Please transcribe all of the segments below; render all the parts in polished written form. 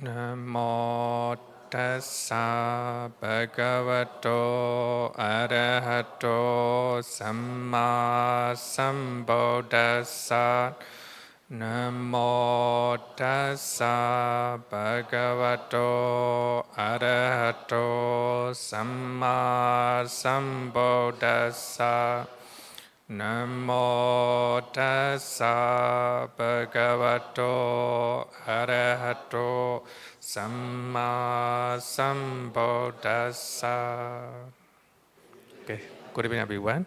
Namo tassa bhagavato arahato samma sambuddhassa. Namo tassa bhagavato arahato samma sambuddhassa. Namo tassa bhagavato arahato samma sambuddhassa. Okay, good evening everyone.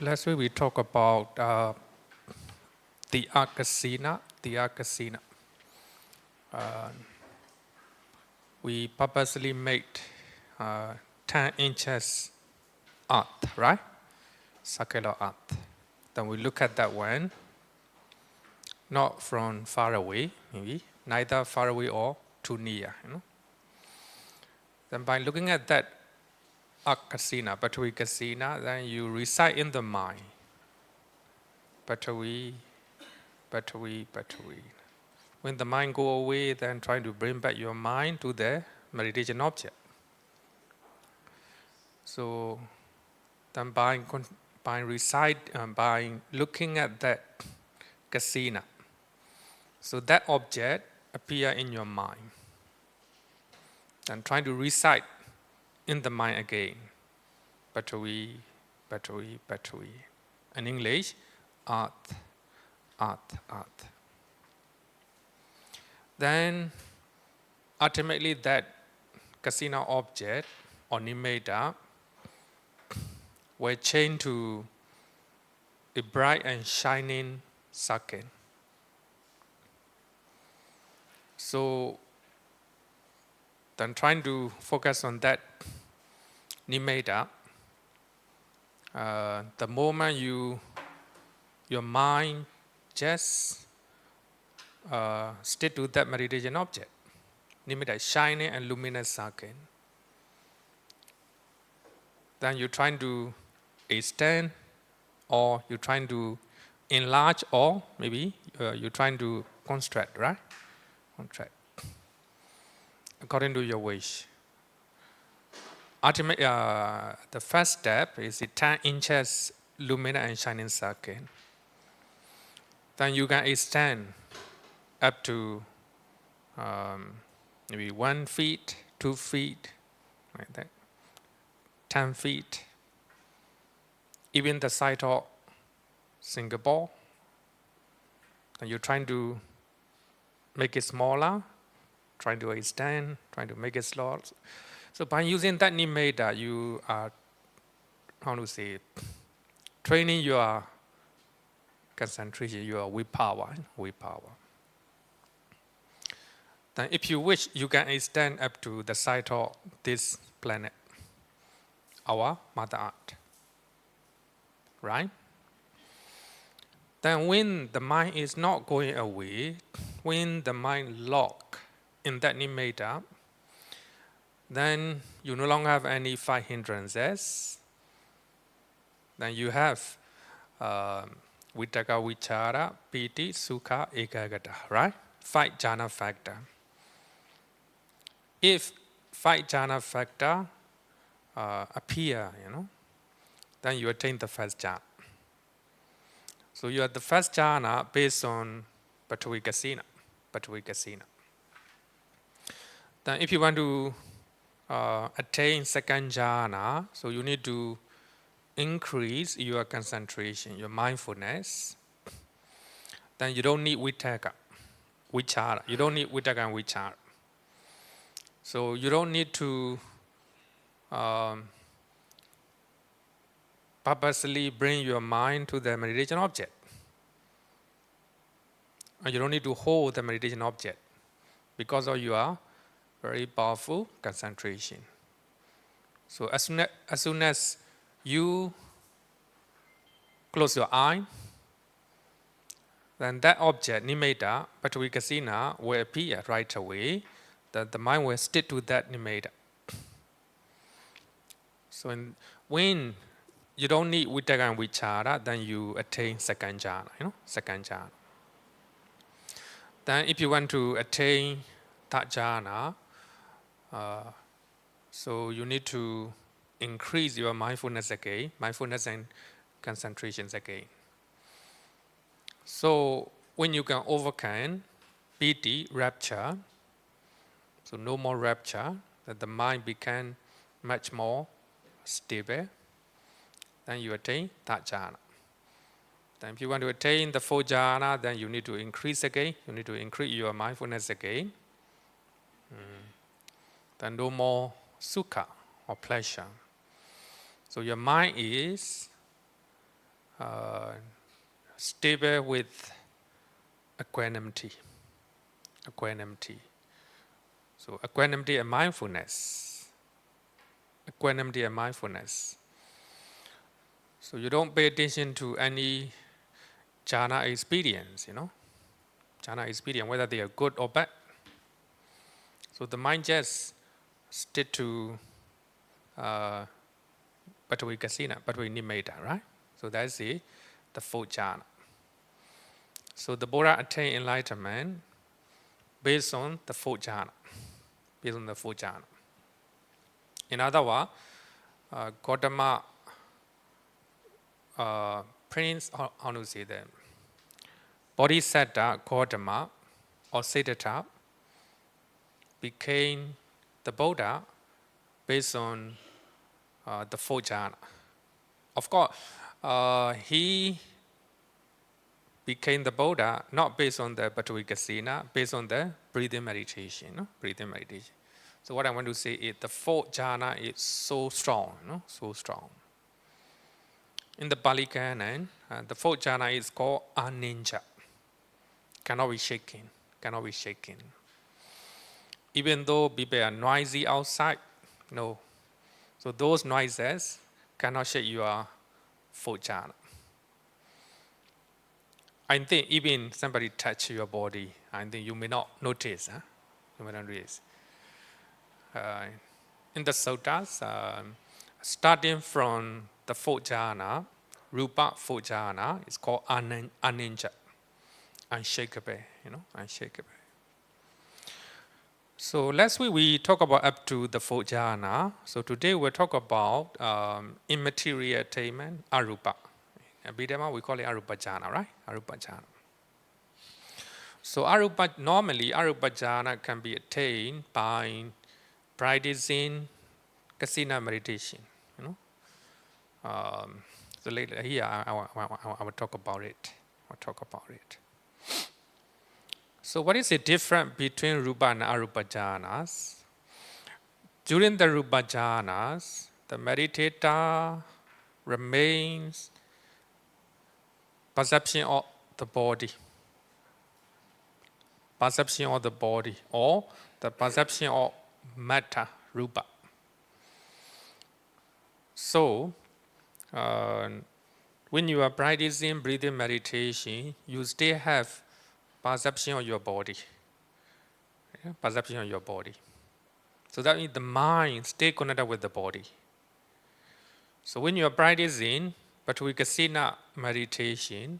Last week we talked about the Akasina. We purposely made 10 inches earth, right? Circular earth. Then we look at that one, not from far away, maybe, neither far away or too near. Then by looking at that Akasina, Patavi Kasina, then you recite in the mind. Patavi. When the mind go away, then try to bring back your mind to the meditation object. So then by looking at that kasina, so that object appear in your mind. Then try to recite in the mind again. Patavi. In English, earth. Then ultimately that kasina object or nimitta will change to a bright and shining circle. So then trying to focus on that nimitta, the moment your mind just stick to that meditation object, nimitta is shining and luminous circle. Then you're trying to extend, or you're trying to enlarge, or maybe you're trying to contract, right? Contract according to your wish. Ultimately, the first step is the 10 inches luminous and shining circle. Then you can extend up to maybe 1 feet, 2 feet, like that, 10 feet, even the size of Singapore. And you're trying to make it smaller, trying to extend, trying to make it smaller. So by using that nimitta, you are, training your concentration, your willpower. Then if you wish, you can extend up to the size of this planet, our Mother Earth. Right? Then when the mind is not going away, when the mind lock in that nimitta, then you no longer have any 5 hindrances. Then you have Vittaka, Vichara, Piti, Sukha, Ekagata, right? 5 jhana factor. If 5 jhana factor appear, then you attain the first jhana. So you are the first jhana based on Patavi Kasina. Then if you want to attain second jhana, so you need to increase your concentration, your mindfulness. Then you don't need vichara. You don't need vittaka and vichara. So you don't need to purposely bring your mind to the meditation object. And you don't need to hold the meditation object because of your very powerful concentration. So as soon as you close your eye, then that object, nimitta, Patavi Kasina, will appear right away. The mind will stick to that nimitta. So when you don't need Vitaka and Vichara, then you attain second jhana, second jhana. Then if you want to attain that jhana, so you need to increase your mindfulness again, mindfulness and concentrations again. So when you can overcome piti, rapture, so no more rapture, that the mind become much more stable, then you attain that jhana. Then if you want to attain the full jhana, then you need to increase again, you need to increase your mindfulness again. Then no more sukha or pleasure. So your mind is stable with equanimity. Equanimity. So equanimity and mindfulness. Equanimity and mindfulness. So you don't pay attention to any jhana experience, jhana experience, whether they are good or bad. So the mind just stick to Pathavi Kasina, Pathavi Nimitta, right? So that's the fourth jhana. So the Buddha attained enlightenment based on the fourth jhana. Based on the fourth jhana. In other words, Gautama Prince, how to say that? Bodhisattva Gautama or Siddhartha became the Buddha based on the fourth jhana. Of course, he became the Buddha not based on the Pathavi Kasina, based on the breathing meditation. Breathing meditation. So what I want to say is the fourth jhana is so strong, so strong. In the Pali Canon, the fourth jhana is called aninja. Cannot be shaken, cannot be shaken. Even though people are noisy outside, no. So those noises cannot shake your fourth jhana. I think even somebody touch your body, I think you may not notice. You may not notice. In the suttas, starting from the fourth jhana, rupa fourth jhana, is called aninja, unshakable, unshakable. So last week we talked about up to the fourth jhana. So today we'll talk about immaterial attainment, arupa. Abhidhamma we call it arupa jhana, right? Arupa jhana. So normally arupa jhana can be attained by practicing kasina meditation. So later here I will talk about it. So what is the difference between rupa and arupa jhanas? During the rupa jhanas, the meditator remains perception of the body. Perception of the body or the perception of matter, rupa. So, when you are practicing breathing meditation, you still have perception of your body. Perception of your body. So that means the mind stay connected with the body. So when you are practicing Pathavi Kasina meditation,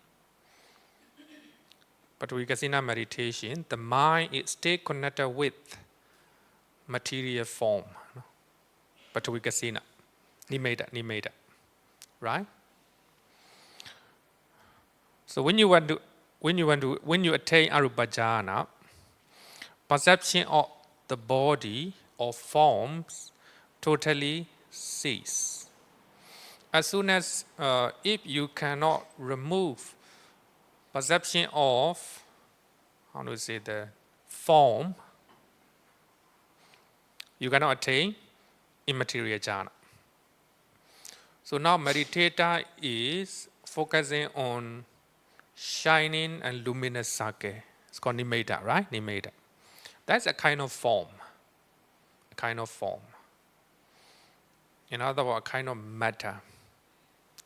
the mind is stay connected with material form. Pathavi Kasina, Nimitta, right? So when you attain arupa jhana, perception of the body or forms totally cease. As soon as if you cannot remove perception of, the form, you cannot attain immaterial jhana. So now meditator is focusing on shining and luminous sake. It's called nimitta, right? Nimitta. That's a kind of form. In other words, a kind of matter.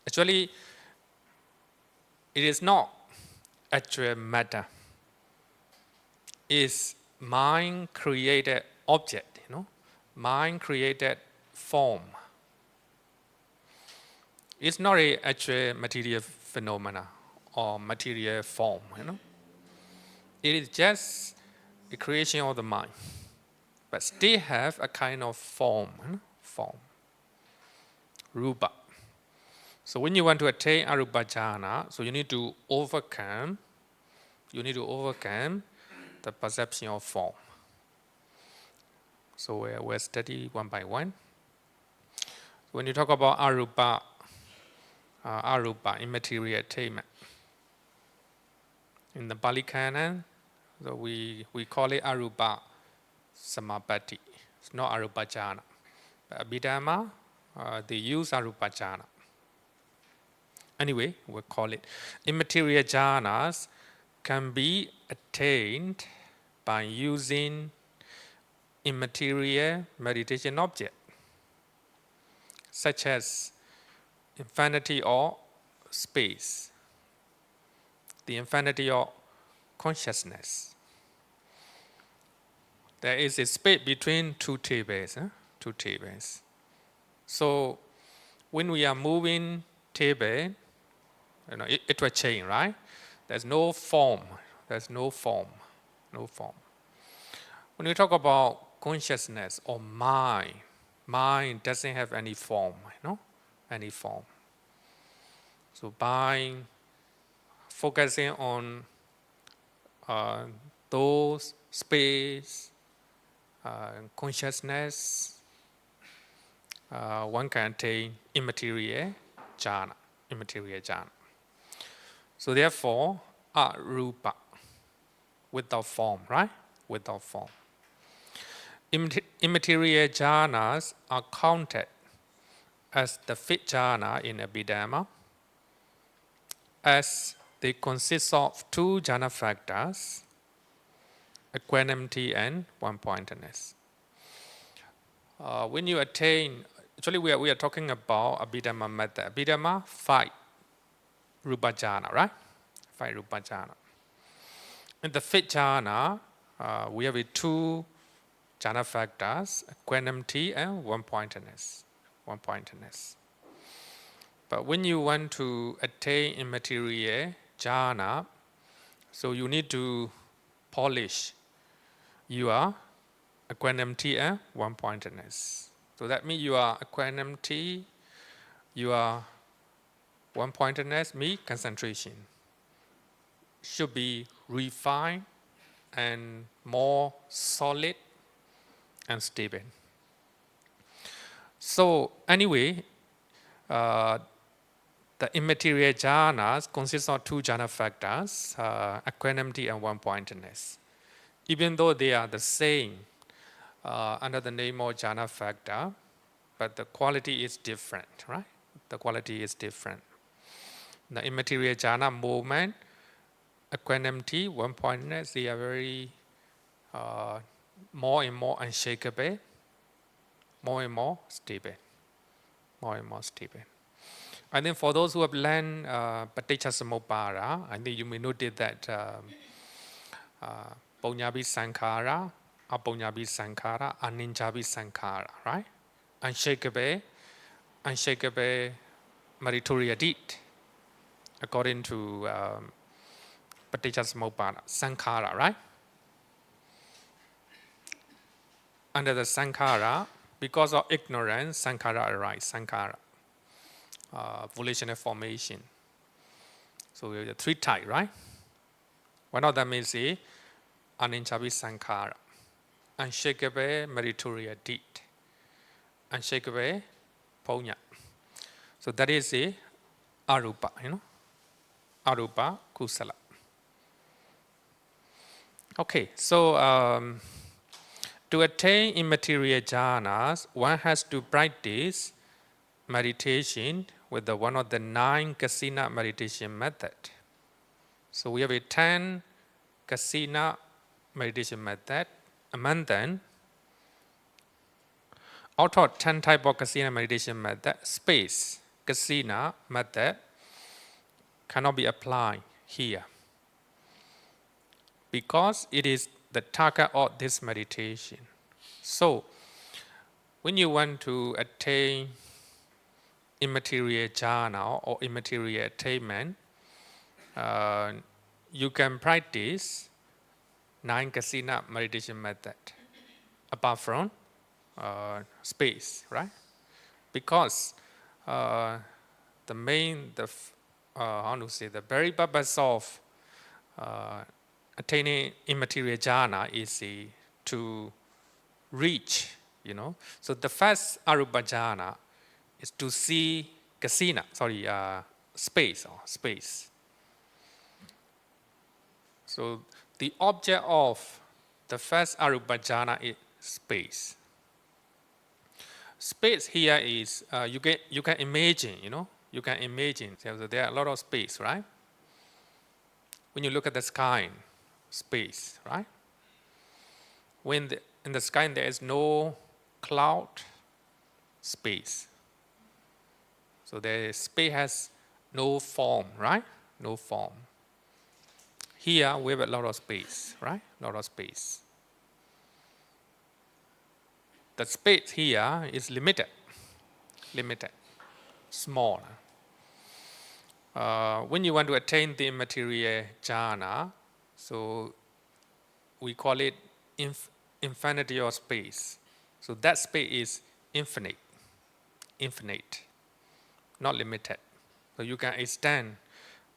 Actually, it is not actual matter. It's mind-created object, mind-created form. It's not a actual material phenomena or material form, It is just a creation of the mind, but still have a kind of form, form, rupa. So when you want to attain arupa jhana, so you need to overcome the perception of form. So we'll study one by one. When you talk about arupa, immaterial attainment, in the Pali Canon, so we call it arupa samapatti. It's not arupa jhana. But Abhidhamma, they use arupa jhana. Anyway, we'll call it. Immaterial jhanas can be attained by using immaterial meditation object, such as infinity of space, the infinity of consciousness. There is a space between two tables, two tables. So when we are moving table, it will change, right? There's no form. There's no form. No form. When we talk about consciousness or mind doesn't have any form, any form. So by focusing on those space, consciousness, one can attain immaterial jhana. So therefore, arupa, without form, right? Without form. Immaterial jhanas are counted as the fifth jhana in Abhidhamma, as they consist of two jhana factors, equanimity and one-pointedness. When you attain, actually we are talking about Abhidhamma method. Abhidhamma, 5 rupa jhana, right? 5 rupa jhana. In the fifth jhana, we have two jhana factors, equanimity and one-pointedness. But when you want to attain immaterial jhana, so you need to polish your equanimity and one-pointedness. So that means your equanimity, your one-pointedness means concentration should be refined and more solid and stable. So anyway, the immaterial jhanas consist of two jhana factors, equanimity and one-pointedness. Even though they are the same under the name of jhana factor, but the quality is different, right? The quality is different. The immaterial jhana movement, equanimity, one-pointedness, they are very more and more unshakable, more and more stable. I think for those who have learned Paticcasamuppada, I think you may notice that Punjabi Sankhara, Apunjabi Sankhara, Aninjabi Sankhara, right? Unshakable, meritorious deed, according to Paticcasamuppada, Sankhara, right? Under the Sankhara, because of ignorance, Sankhara arise, Sankhara, volitional formation. So we have 3 types, right? One of them is the Aninjabi Sankhara, unshakable meritorious deed, unshakable punya. So that is the arupa, arupa kusala. Okay, so to attain immaterial jhanas, one has to practice meditation with one of the 9 kasina meditation method. So we have a 10 kasina meditation method. Among them, out of 10 type of kasina meditation method, space kasina method cannot be applied here, because it is the target of this meditation. So when you want to attain immaterial jhana or immaterial attainment, you can practice 9 kasina meditation method apart from space, right? Because the very purpose of attaining immaterial jhana is to reach, So the first arupa jhana is to see space. So the object of the first arupa jhana is space. Space here is you can imagine, you can imagine. So there are a lot of space, right? When you look at the sky, space, right? When in the sky there is no cloud, space. So the space has no form, right? No form. Here we have a lot of space, right? A lot of space. The space here is limited, small. When you want to attain the immaterial jhana, so we call it infinity of space. So that space is infinite, not limited. So you can extend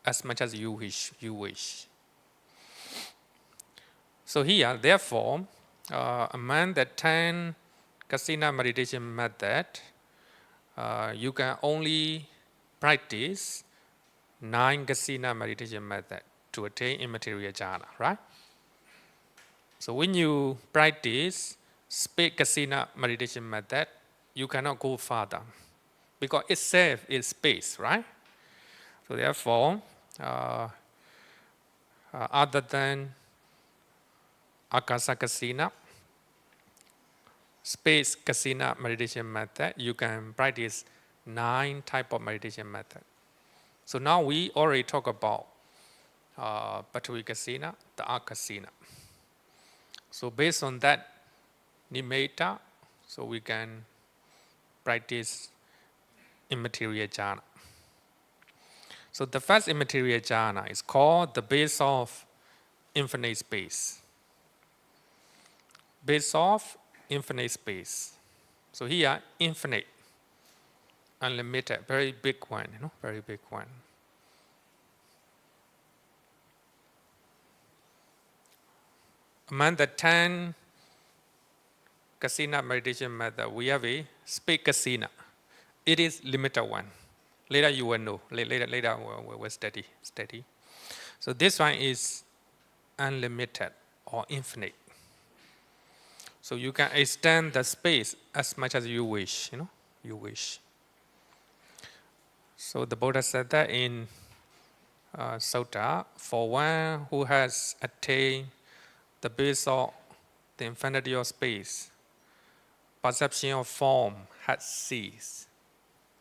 as much as you wish. So here, therefore, among the 10 kasina meditation method, you can only practice 9 kasina meditation method to attain immaterial jhana, right? So when you practice space kasina meditation method, you cannot go further because itself is space, right? So therefore, other than akasa kasina, space kasina meditation method, you can practice 9 type of meditation method. So now we already talk about Pathavi kasina, the akasina. So based on that nimitta, so we can practice immaterial jhana. So the first immaterial jhana is called the base of infinite space. Base of infinite space. So here, infinite, unlimited, very big one, very big one. Among the 10 kasina meditation method, we have a space kasina. It is limited one. Later you will know. Later we'll study. So this one is unlimited or infinite. So you can extend the space as much as you wish. You wish. So the Buddha said that in Sutta, for one who has attained the base of the infinity of space, perception of form has ceased.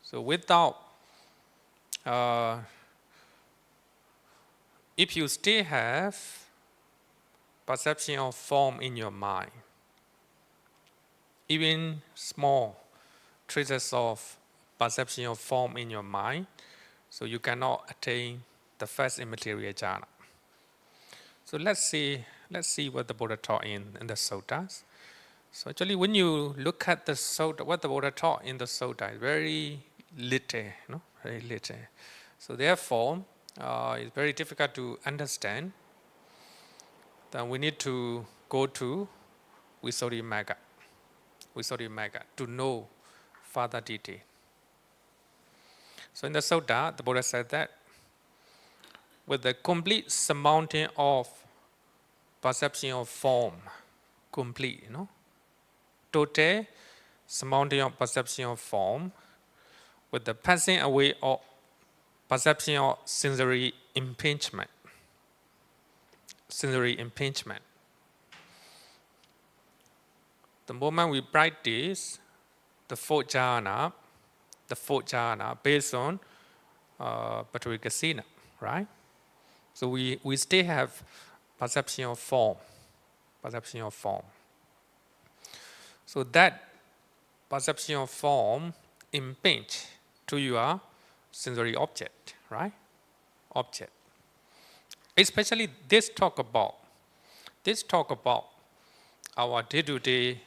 So without, if you still have perception of form in your mind, even small traces of perception of form in your mind, so you cannot attain the first immaterial jhana. So let's see what the Buddha taught in the suttas. So actually, when you look at the sutta, what the Buddha taught in the sutta is very little, very little. So therefore, it's very difficult to understand. Then we need to go to Visuddhimagga to know further detail. So in the sutta, the Buddha said that with the complete surmounting of perception of form, complete, total surmounting of perception of form, with the passing away of perception of sensory impingement. The moment we practice the fourth jhana based on Pathavi kasina, right? So we still have perception of form. So that perception of form impinge to your sensory object, right? Object. Especially this talk about our day-to-day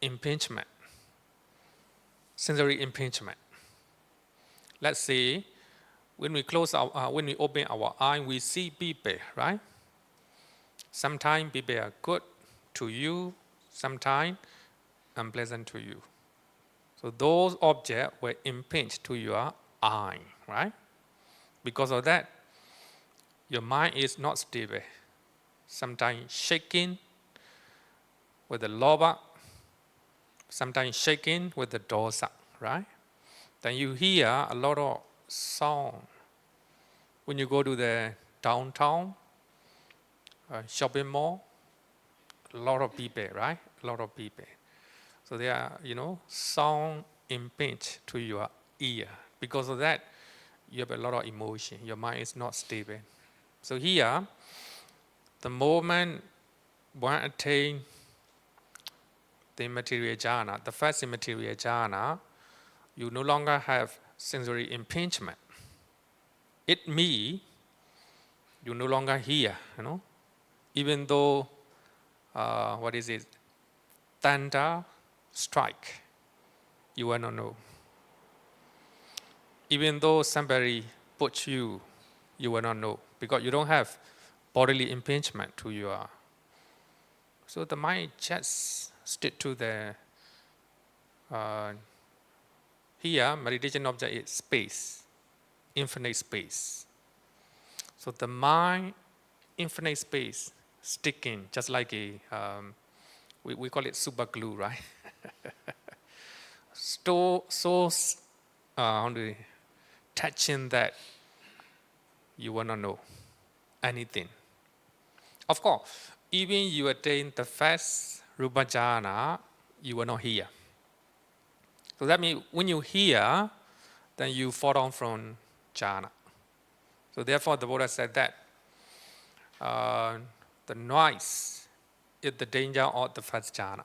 impingement, sensory impingement. Let's say when we when we open our eye, we see people, right? Sometimes people are good to you, sometimes unpleasant to you. So those objects will impinge to your eye, right? Because of that, your mind is not stable. Sometimes shaking with the loba, sometimes shaking with the dosa, right? Then you hear a lot of sound. When you go to the downtown, shopping mall, a lot of people, right? A lot of people. So they are, sound impinge to your ear. Because of that, you have a lot of emotion. Your mind is not stable. So here, the moment one attain the material jhana, the first immaterial jhana, you no longer have sensory impingement. It means you no longer hear, even though, thunder strike, you will not know. Even though somebody puts you, you will not know because you don't have bodily impingement to your. So the mind just stick to the. Here, meditation object is space, infinite space. So the mind, infinite space, sticking just like a. We call it super glue, right? Touching that, you will not know anything. Of course, even you attain the first rupa jhana, you will not hear. So that means when you hear, then you fall down from jhana. So therefore, the Buddha said that the noise is the danger of the first jhana.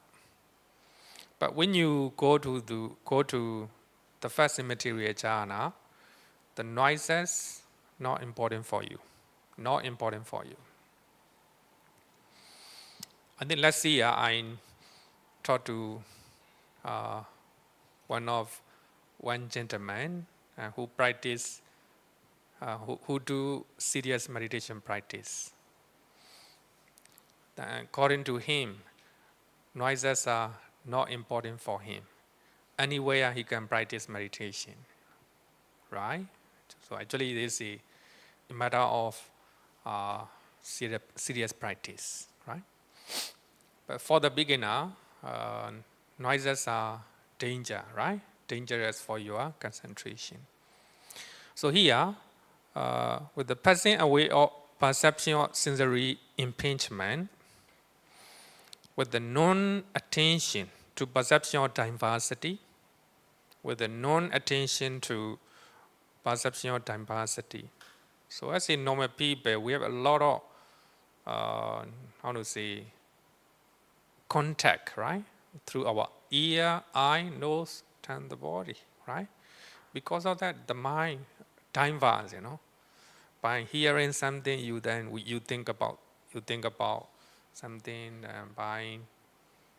But when you go to the first immaterial jhana, the noises not important for you, not important for you. And then last year I talked to one gentleman who practice, who do serious meditation practice. According to him, noises are not important for him. Anywhere he can practice meditation, right? So actually, this is a matter of serious practice, right? But for the beginner, noises are danger, right? Dangerous for your concentration. So here, with the passing away of perception of sensory impingement, with the non-attention to perception of diversity, with the non-attention to perception of diversity. So as in normal people, we have a lot of, contact, right? Through our ear, eye, nose, and the body, right? Because of that, the mind diverges, By hearing something, you think about something. By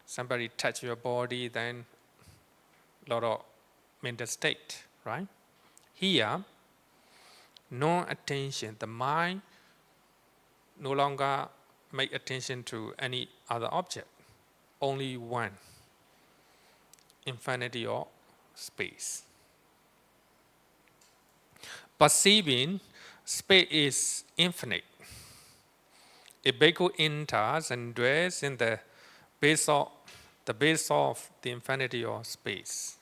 somebody touch your body, then a lot of mental state, right? Here, no attention. The mind no longer make attention to any other object. Only one. Infinity of space. Perceiving space is infinite. A bhikkhu enters and dwells in the base of the infinity of space.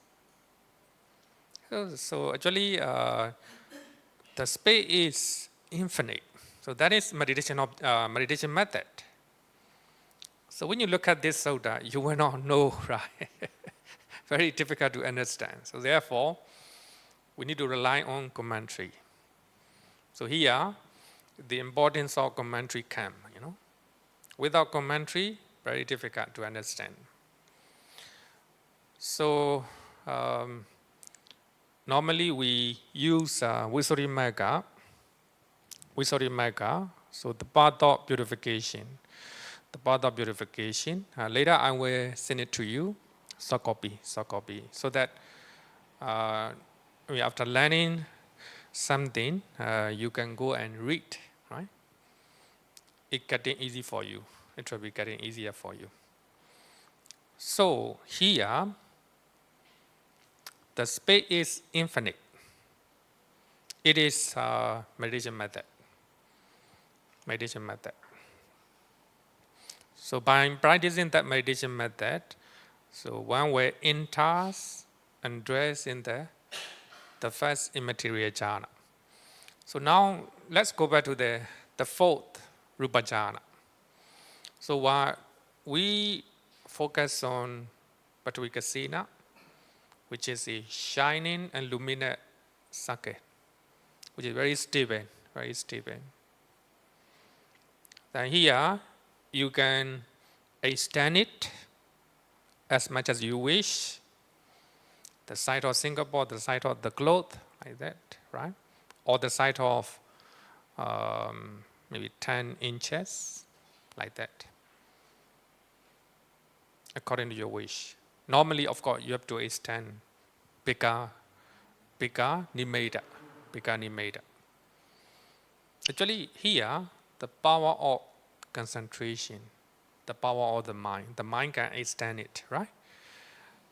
So actually, the space is infinite. So that is meditation method. So when you look at this sutta, you will not know, right? Very difficult to understand. So therefore, we need to rely on commentary. So here, the importance of commentary comes, Without commentary, very difficult to understand. So Normally we use Visuddhimagga, so the path of purification. The path of purification. Later I will send it to you, soft copy, so that after learning something, you can go and read, right? It getting easy for you. It will be getting easier for you. So here, the space is infinite. It is meditation method. Meditation method. So by practicing that meditation method, so one will enter and dress in the first immaterial jhana. So now let's go back to the fourth rupa jhana. So while we focus on Pattavika, which is a shining and luminous circle, which is very stable, very stable. Then here you can extend it as much as you wish. The side of Singapore, the side of the cloth, like that, right? Or the side of maybe 10 inches, like that, according to your wish. Normally, of course, you have to extend bigger nimeda. Actually, here, the power of concentration, the power of the mind can extend it, right?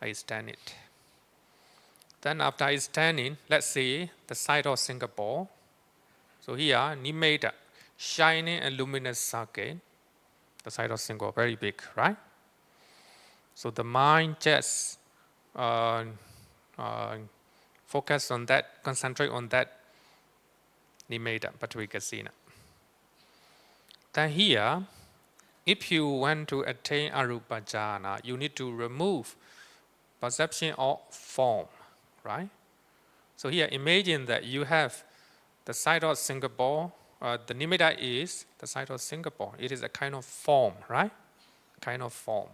Extend it. Then after extending, let's say the side of Singapore. So here, nimeda, shining and luminous circle, the side of Singapore, very big, right? So the mind just focus on that, concentrate on that nimeda, Pattavika. Then here, if you want to attain arupa jhana, you need to remove perception of form, right? So here, imagine that you have the side of Singapore, the nimeda is the side of Singapore. It is a kind of form, right? Kind of form,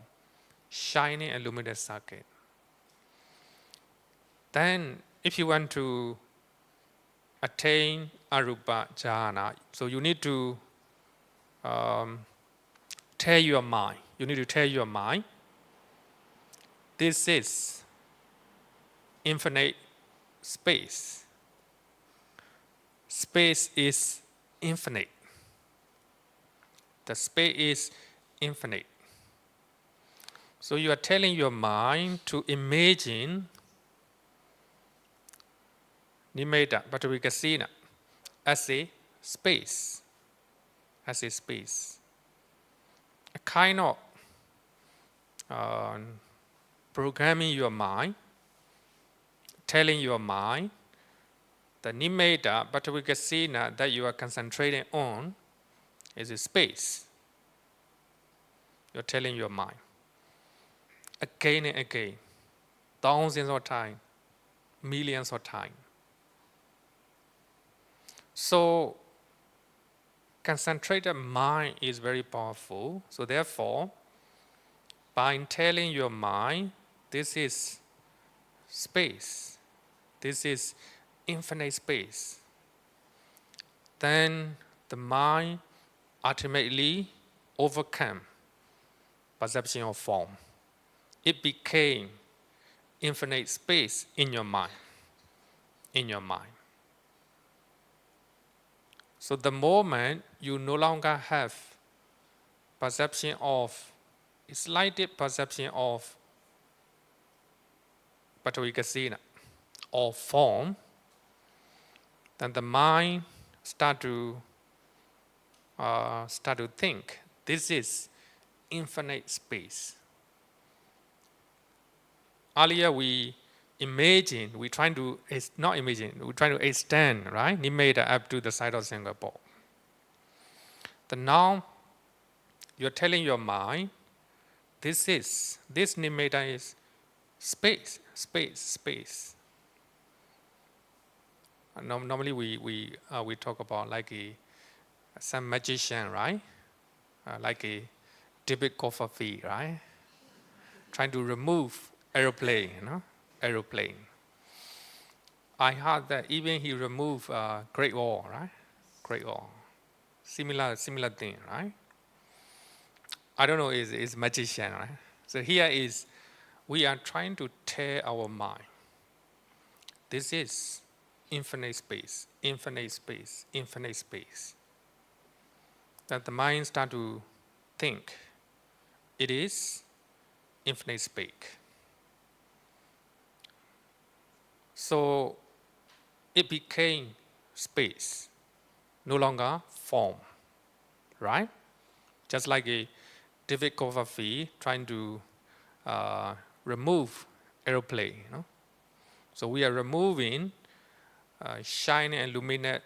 shining and luminous circuit. Then, if you want to attain arupa jhana, so you need to tell your mind. You need to tell your mind, this is infinite space. Space is infinite. The space is infinite. So you are telling your mind to imagine nimeda, Pattavika, as a space. As a space. A kind of programming your mind, telling your mind the nimeda, Pattavika that you are concentrating on is a space. You're telling your mind again and again, thousands of times, millions of times. So concentrated mind is very powerful. So therefore, by telling your mind, this is space, this is infinite space, then the mind ultimately overcame perception of form. It became infinite space in your mind. In your mind. So the moment you no longer have perception of, slight perception of Pattavika or form, then the mind start to think, this is infinite space. Earlier we imagine, we trying to, not imagine, we trying to extend, right? Nimeda up to the side of Singapore. Then now you're telling your mind, this nimeda is space, space, space. Normally we talk about like some magician, right? Like a David Copperfield, right? Trying to remove aeroplane, aeroplane. I heard that even he removed Great Wall, right? Great Wall. Similar thing, right? I don't know, is magician, right? So here is, we are trying to tear our mind. This is infinite space, infinite space, infinite space. That the mind start to think it is infinite space. So it became space, no longer form, right? Just like a David Copperfield trying to remove aeroplane. So we are removing shiny and luminous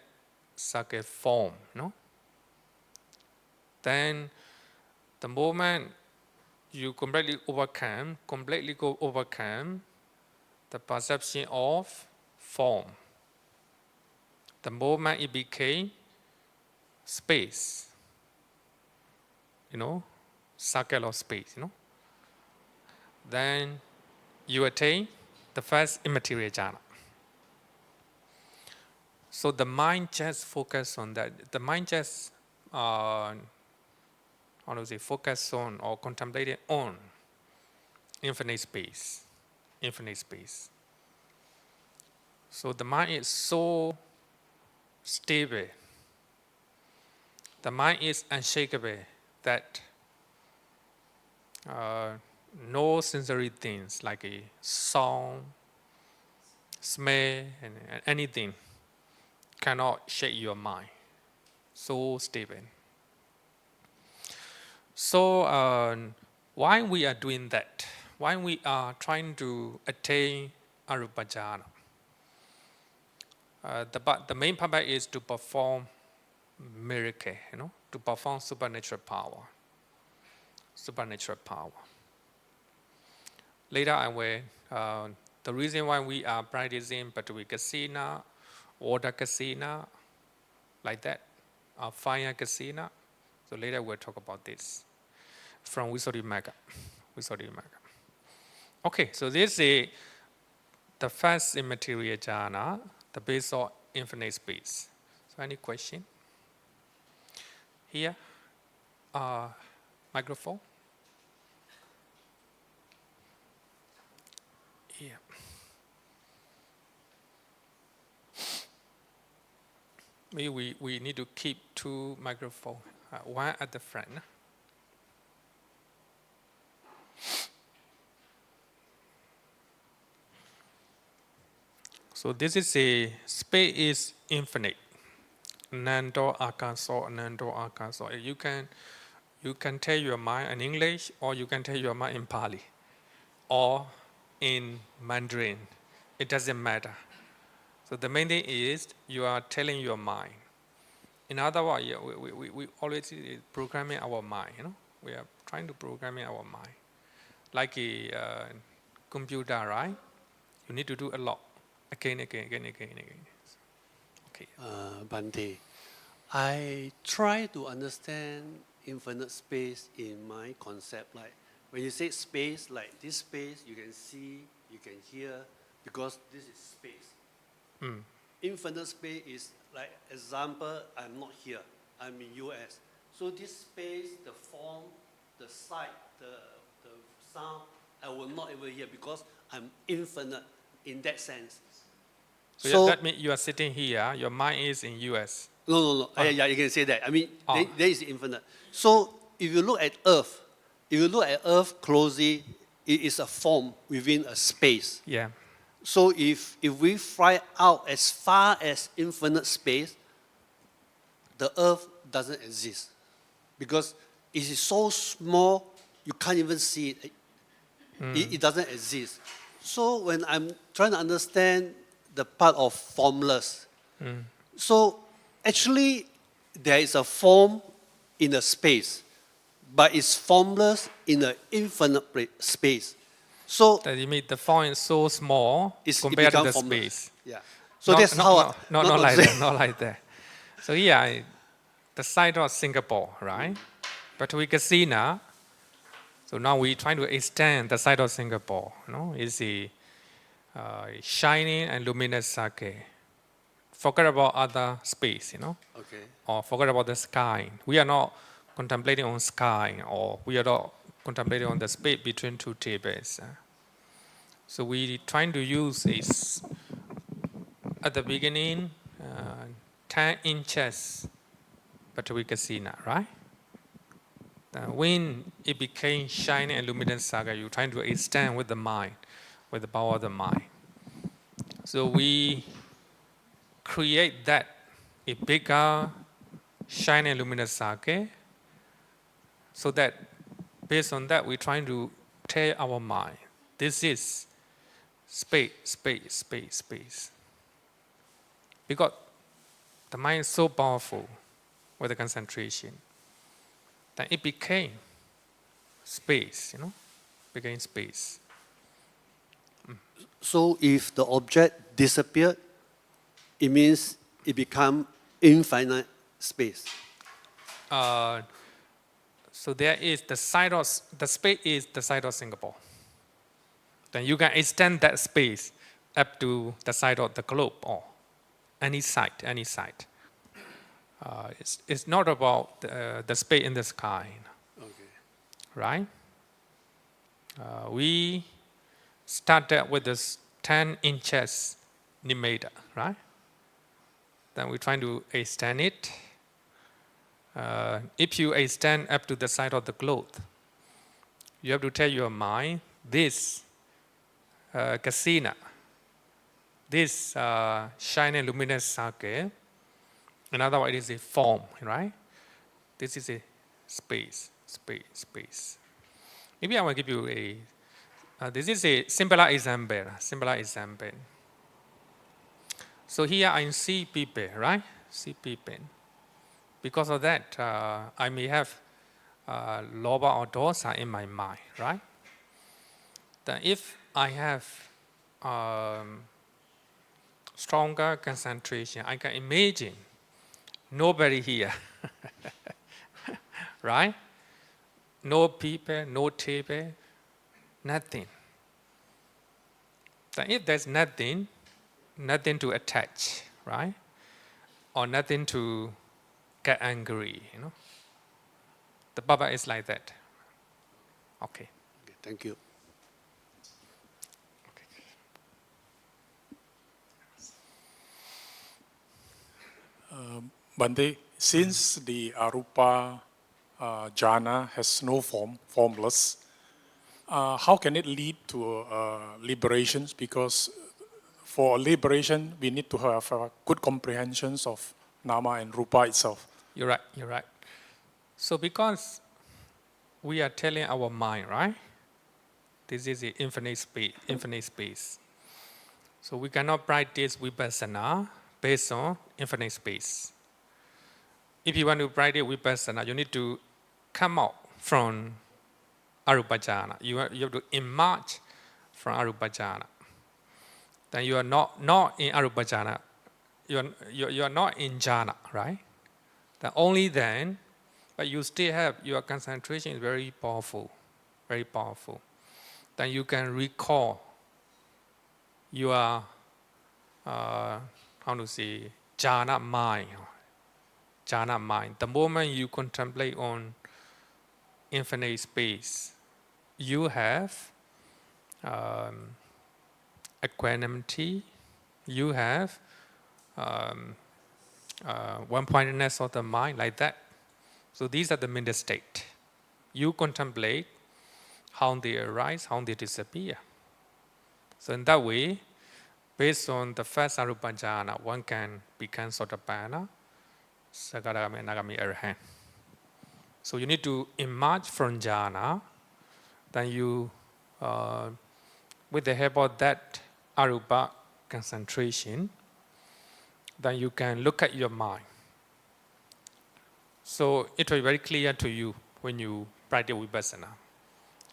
circuit form. Then the moment you completely overcome the perception of form, the moment it became space, circle of space, then you attain the first immaterial jhana. So the mind just focus on that. The mind just, focus on or contemplating on infinite space, infinite space. So the mind is so stable. The mind is unshakable that no sensory things like a sound, smell, and anything cannot shake your mind. So stable. So why we are doing that? Why we are trying to attain arupa jhana? The main purpose is to perform miracle, to perform supernatural power. Supernatural power. Later I will, the reason why we are practicing Patavikasina, water kasina, like that, fire kasina. So later we'll talk about this from Visuddhimagga. Okay, so this is the first immaterial jhana, the base of infinite space. So any question? Here, microphone. Here. Maybe we need to keep two microphones, one at the front. So this is a space is infinite. Nando akaso, nando akaso. You can tell your mind in English, or you can tell your mind in Pali, or in Mandarin. It doesn't matter. So the main thing is you are telling your mind. In other words, we always programming our mind. We are trying to programming our mind, like a computer, right? You need to do a lot, again. Okay. Bante, I try to understand infinite space in my concept. Like when you say space, like this space, you can see, you can hear, because this is space. Infinite space is like example, I'm not here, I'm in US. So this space, the form, the sight, the sound, I will not ever hear because I'm infinite in that sense. So that means you are sitting here, your mind is in US. No. Yeah, you can say that. I mean, there is infinite. So if you look at Earth, closely, it is a form within a space. Yeah. So if we fly out as far as infinite space, the Earth doesn't exist. Because it is so small, you can't even see it. It doesn't exist. So when I'm trying to understand the part of formless, so actually there is a form in a space, but it's formless in an infinite space. So that you mean the form is so small compared to the space. Yeah. So that's how. Not like that. Not like that. So yeah, the site of Singapore, right? But we casino. So now we try to extend the site of Singapore. Is the shining and luminous sake. Forget about other space, Okay. or forget about the sky. We are not contemplating on sky, or we are not contemplating on the space between two tables. So we trying to use is at the beginning 10 inches Pachavikasina, right? When it became shining and luminous saga, you're trying to extend with the mind, with the power of the mind. So we create that a bigger shining and luminous saga, so that based on that we're trying to tell our mind, this is space, space, space, space. Because the mind is so powerful with the concentration that it became space, became space. So if the object disappeared, it means it become infinite space. So there is the space is the side of Singapore. Then you can extend that space up to the side of the globe or any site, any site. It's not about the space in the sky, Okay. right? We started with this 10 inches nimitta, right? Then we're trying to extend it. If you extend up to the side of the globe, you have to tell your mind, this kasina, this shining luminous sake, in other words, it is a form, right? This is a space, space, space. Maybe I will give you this is a simpler example, So here I see people, right? See people. Because of that, I may have lobha or dosa in my mind, right? Then if I have stronger concentration, I can imagine nobody here, right? No people, no table, nothing. Then if there's nothing to attach, right? Or nothing to get angry, The Baba is like that. Okay. Okay, thank you. Bhante, since the arupa jhana has no form, formless, how can it lead to liberations? Because for liberation, we need to have good comprehensions of nama and rupa itself. You're right. So because we are telling our mind, right? This is the infinite space. So we cannot practice vipassana based on infinite space. If you want to practice vipassana, you need to come out from arupajhana. You have to emerge from arupajhana. Then you are not in arupajhana. You are not in jhana, right? Then only then, but you still have your concentration is very powerful, very powerful. Then you can recall your jhana mind. Jhana mind. The moment you contemplate on infinite space, you have equanimity, you have one-pointedness of the mind, like that. So these are the middle state. You contemplate how they arise, how they disappear. So in that way, based on the first arupajhana, one can become Sotapanna, Sakadagami, Nagami, Arahant. So you need to emerge from jhana, then you, with the help of that arupa concentration, then you can look at your mind. So it will be very clear to you when you practice vipassana,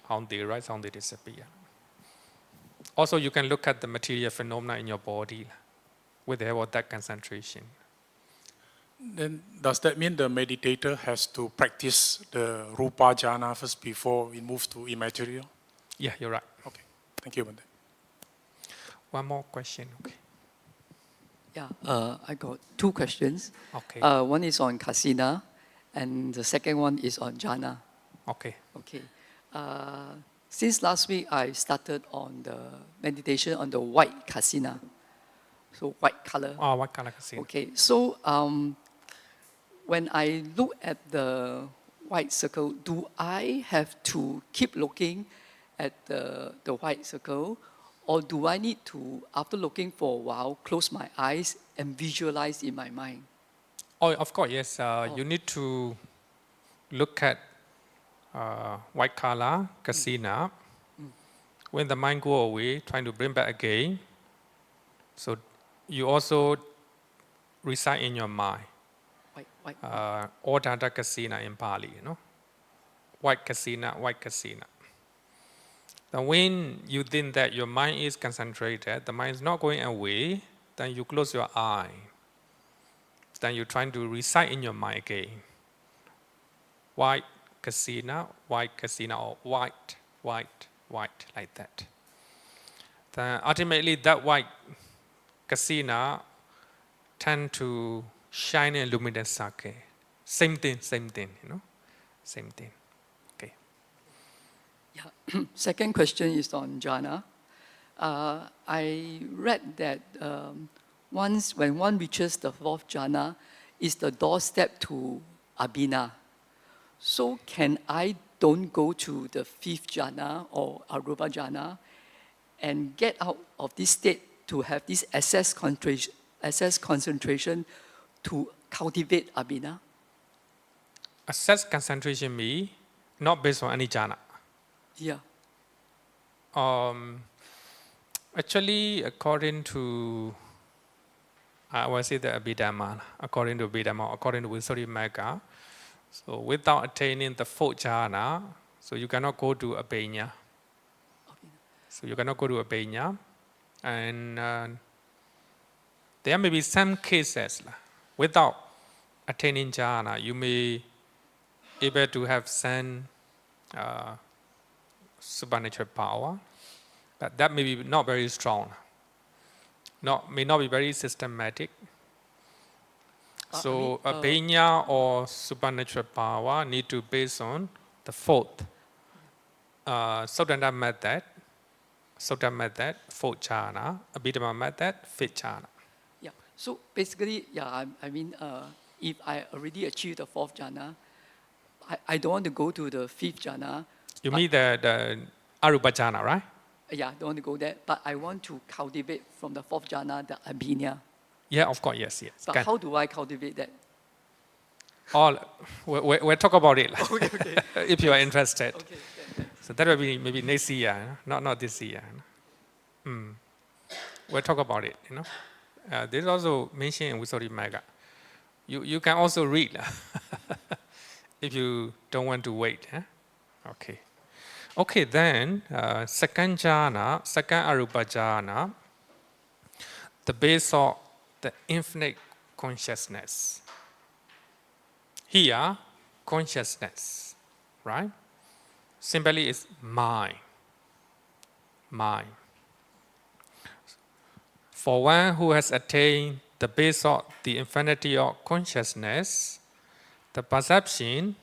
how they arise, how they disappear. Also, you can look at the material phenomena in your body with the help of that concentration. Then does that mean the meditator has to practice the rupa jhana first before we move to immaterial? Yeah, you're right. Okay, thank you, Bhante. One more question. Okay. Yeah, I got two questions. Okay. One is on Kasina, and the second one is on jhana. Okay. Okay. Since last week, I started on the meditation on the white Kasina, so white color. Oh, what color casino? Okay, so when I look at the white circle, do I have to keep looking at the white circle, or do I need to, after looking for a while, close my eyes and visualize in my mind? Oh, of course, yes. You need to look at white color casino. When the mind go away, trying to bring back again. So you also recite in your mind. White. Odhata casino in Pali, you know. White casino, white casino. Now when you think that your mind is concentrated, the mind is not going away, then you close your eye. Then you're trying to recite in your mind again. White casino, or white, like that. Then ultimately that white casino tend to shine and luminous sake. Same thing, you know, same thing. Okay. Yeah. Second question is on jhana. I read that once when one reaches the fourth jhana, is the doorstep to abhina. So can I don't go to the fifth jhana or arupa jhana and get out of this state to have this excess concentration to cultivate abhina? Assess concentration me, not based on any jhana. Yeah. Actually, according to, I will say the Abhidhamma, according to Abhidhamma, according to Visuddhimagga, so without attaining the fourth jhana, so you cannot go to Abhinya. So you cannot go to Abhinya. And there may be some cases, without attaining jhana, you may able to have some supernatural power, but that may be not very strong. May not be very systematic. So abhinya or supernatural power need to base on the fourth Sotanda method, fourth jhana, Abhidhamma method, fifth jhana. Yeah. So basically, yeah, I mean, if I already achieved the fourth jhana, I don't want to go to the fifth jhana. You mean the Arupa jhana, right? Yeah, don't want to go there, but I want to cultivate from the fourth jhana, the abhinya. Yeah, of course, yes. But Can. how do I cultivate that? We'll talk about it Okay. if you are interested. Okay. So that will be maybe next year, not this year. We'll talk about it, you know. This is also mentioned in Visuddhimagga. You can also read if you don't want to wait. Okay. Okay, then second jhana, second arupa jhana, the base of the infinite consciousness. Here, consciousness, right? Simply is mind. Mind. For one who has attained the base of the infinity of consciousness, the perception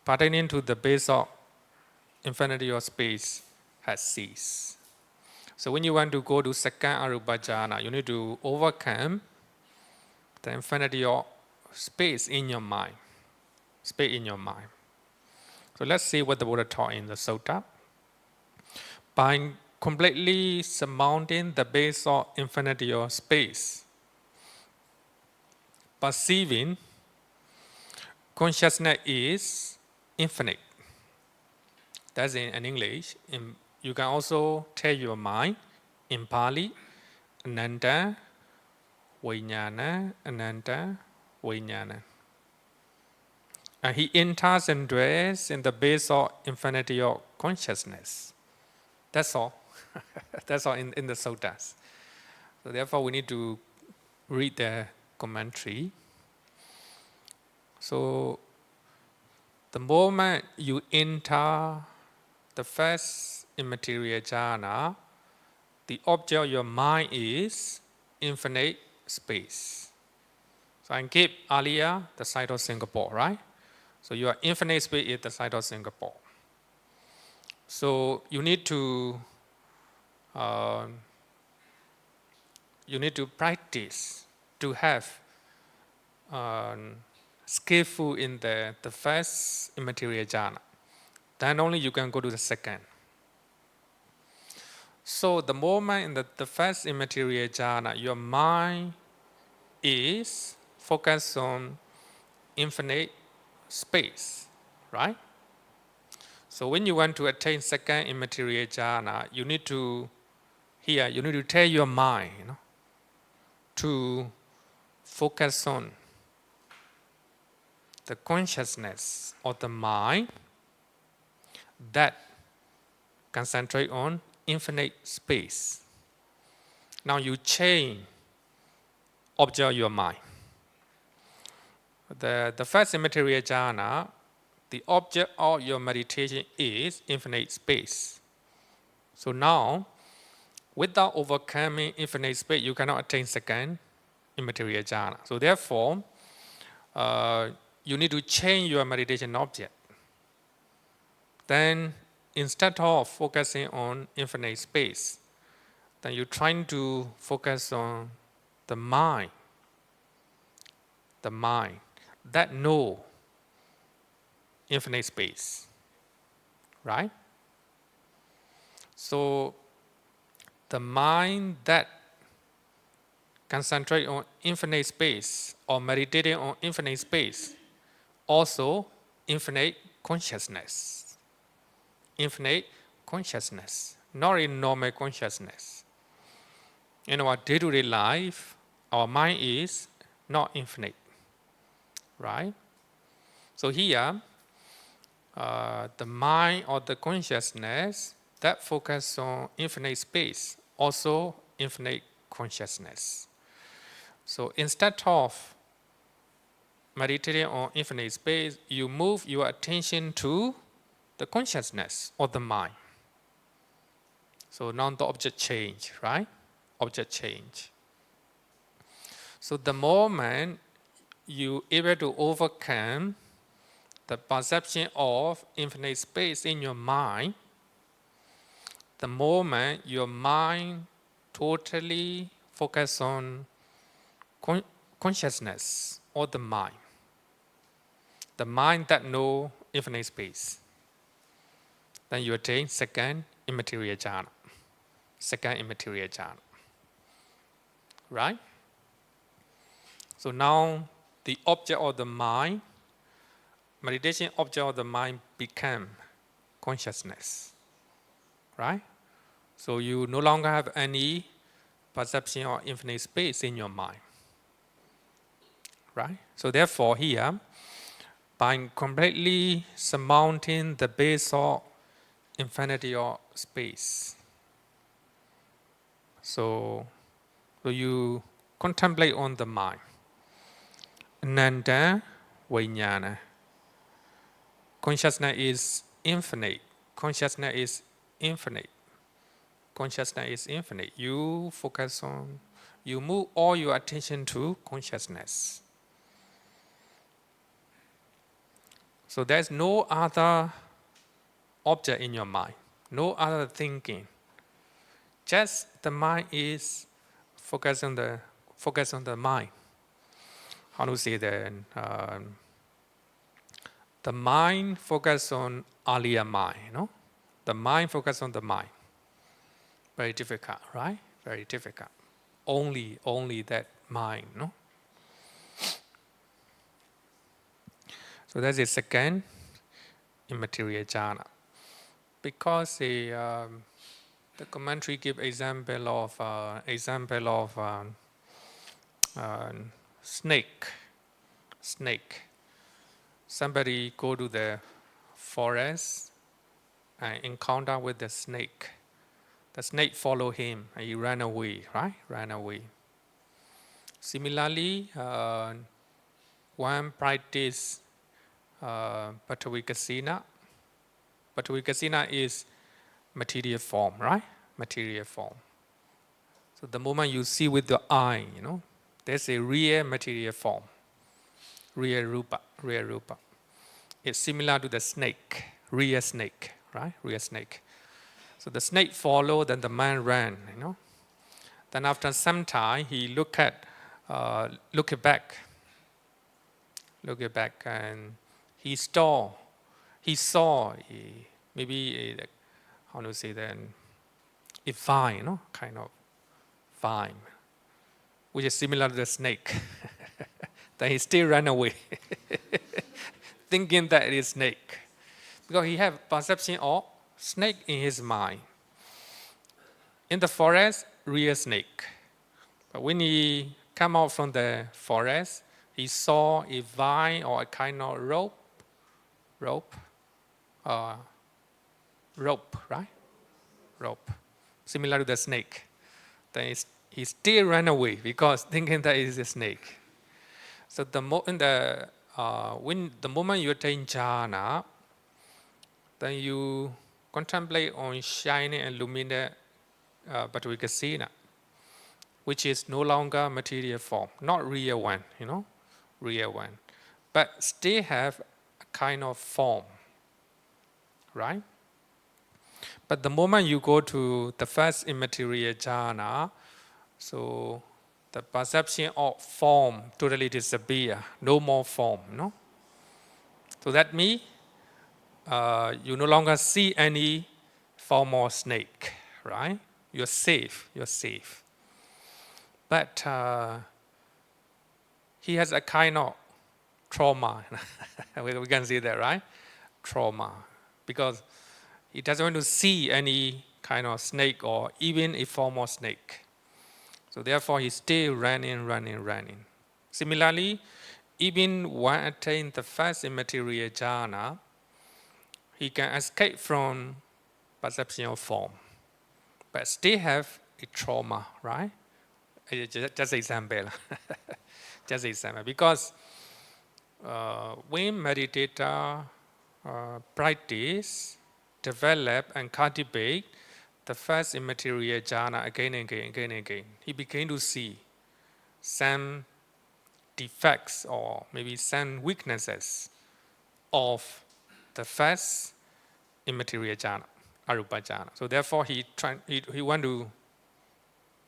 pertaining to the base of infinity of space has ceased. So when you want to go to second arupa jhana, you need to overcome the infinity of space in your mind. Space in your mind. So let's see what the Buddha taught in the Sutta. By completely surmounting the base of infinity of space, perceiving consciousness is infinite. That's in English. You can also tell your mind in Pali, Ananta, Vijnana, Ananta, Vijnana. And he enters and dwells in the base of infinity of consciousness. That's all. That's all in the suttas. So therefore we need to read the commentary. So the moment you enter the first immaterial jhana, the object of your mind is infinite space. So I gave earlier the site of Singapore, right? So your infinite space is the site of Singapore. So you need to practice to have skillful in the first immaterial jhana. Then only you can go to the second. So the moment in the first immaterial jhana, your mind is focused on infinite space, right? So when you want to attain second immaterial jhana, you need to tell your mind, to focus on the consciousness of the mind that concentrate on infinite space. Now you change object of your mind. The first immaterial jhana, the object of your meditation is infinite space. So now, without overcoming infinite space, you cannot attain second immaterial jhana. So therefore, you need to change your meditation object. Then, instead of focusing on infinite space, then you're trying to focus on the mind that know infinite space, right? So the mind that concentrate on infinite space or meditating on infinite space, also infinite consciousness, not in normal consciousness. In our day-to-day life, our mind is not infinite, right? So here, the mind or the consciousness that focus on infinite space, also infinite consciousness. So instead of meditating on infinite space, you move your attention to the consciousness of the mind. So now the object change, right? Object change. So the moment you able to overcome the perception of infinite space in your mind, the moment your mind totally focus on consciousness of the mind that know infinite space, then you attain second immaterial jhana. Right? So now the object of the mind, meditation object of the mind become consciousness. Right? So you no longer have any perception of infinite space in your mind. Right? So therefore here, by completely surmounting the base of infinity of space, so you contemplate on the mind. Ananda Vijnana. Consciousness is infinite. Consciousness is infinite. You focus on, you move all your attention to consciousness. So there's no other object in your mind, no other thinking. Just the mind is focused on the mind. How to say that? The mind focus on earlier mind, The mind focus on the mind. Very difficult, right? Very difficult. Only that mind, So that's the second immaterial jhana. Because the commentary give example of snake. Somebody go to the forest and encounter with the snake. The snake follow him and he ran away, right? Ran away. Similarly, one practice Patavikasina. Patavikasina is material form, right? Material form. So the moment you see with the eye, there's a real material form, real rupa, real rupa. It's similar to the snake, real snake, right? Real snake. So the snake followed, then the man ran, Then after some time, he looked back, and he saw, how to say that, a vine, kind of vine, which is similar to the snake. Then he still ran away, thinking that it is snake, because he have perception of snake in his mind. In the forest, real snake. But when he come out from the forest, he saw a vine or a kind of rope, right? Rope, similar to the snake. Then he still ran away because thinking that it is a snake. So when the moment you attain jhana, then you contemplate on shining and luminous Bhattvikassina, which is no longer material form, not real one, real one, but still have a kind of form, right? But the moment you go to the first immaterial jhana, so the perception of form totally disappear, no more form, So that means you no longer see any form of snake, right? You're safe. But he has a kind of trauma. We can see that, right? Trauma. Because he doesn't want to see any kind of snake or even a form of snake. So therefore, he still running. Similarly, even when attain the first immaterial jhana, he can escape from perception of form, but still have a trauma, right? Just example. Just example. Because when meditator practice, develop and cultivate the first immaterial jhana again and again, he began to see some defects or maybe some weaknesses of the first immaterial jhana, arupa jhana. So therefore, he want to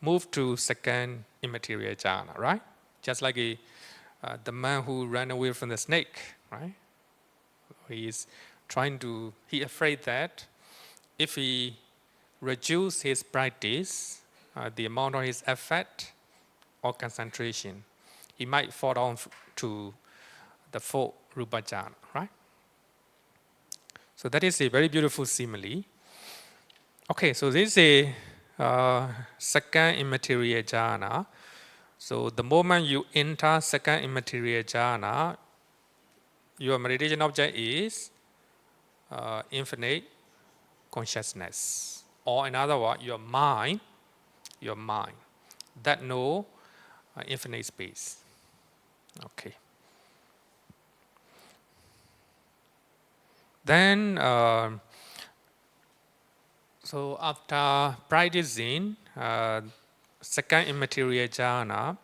move to second immaterial jhana, right? Just like the man who ran away from the snake, right? He afraid that if he reduce his practice, the amount of his effort or concentration, he might fall down to the fourth rupa jhana, right? So that is a very beautiful simile. Okay, so this is a second immaterial jhana. So the moment you enter second immaterial jhana, your meditation object is infinite consciousness, or in other words, your mind that know infinite space. Okay. Then, so after practicing second immaterial jhana,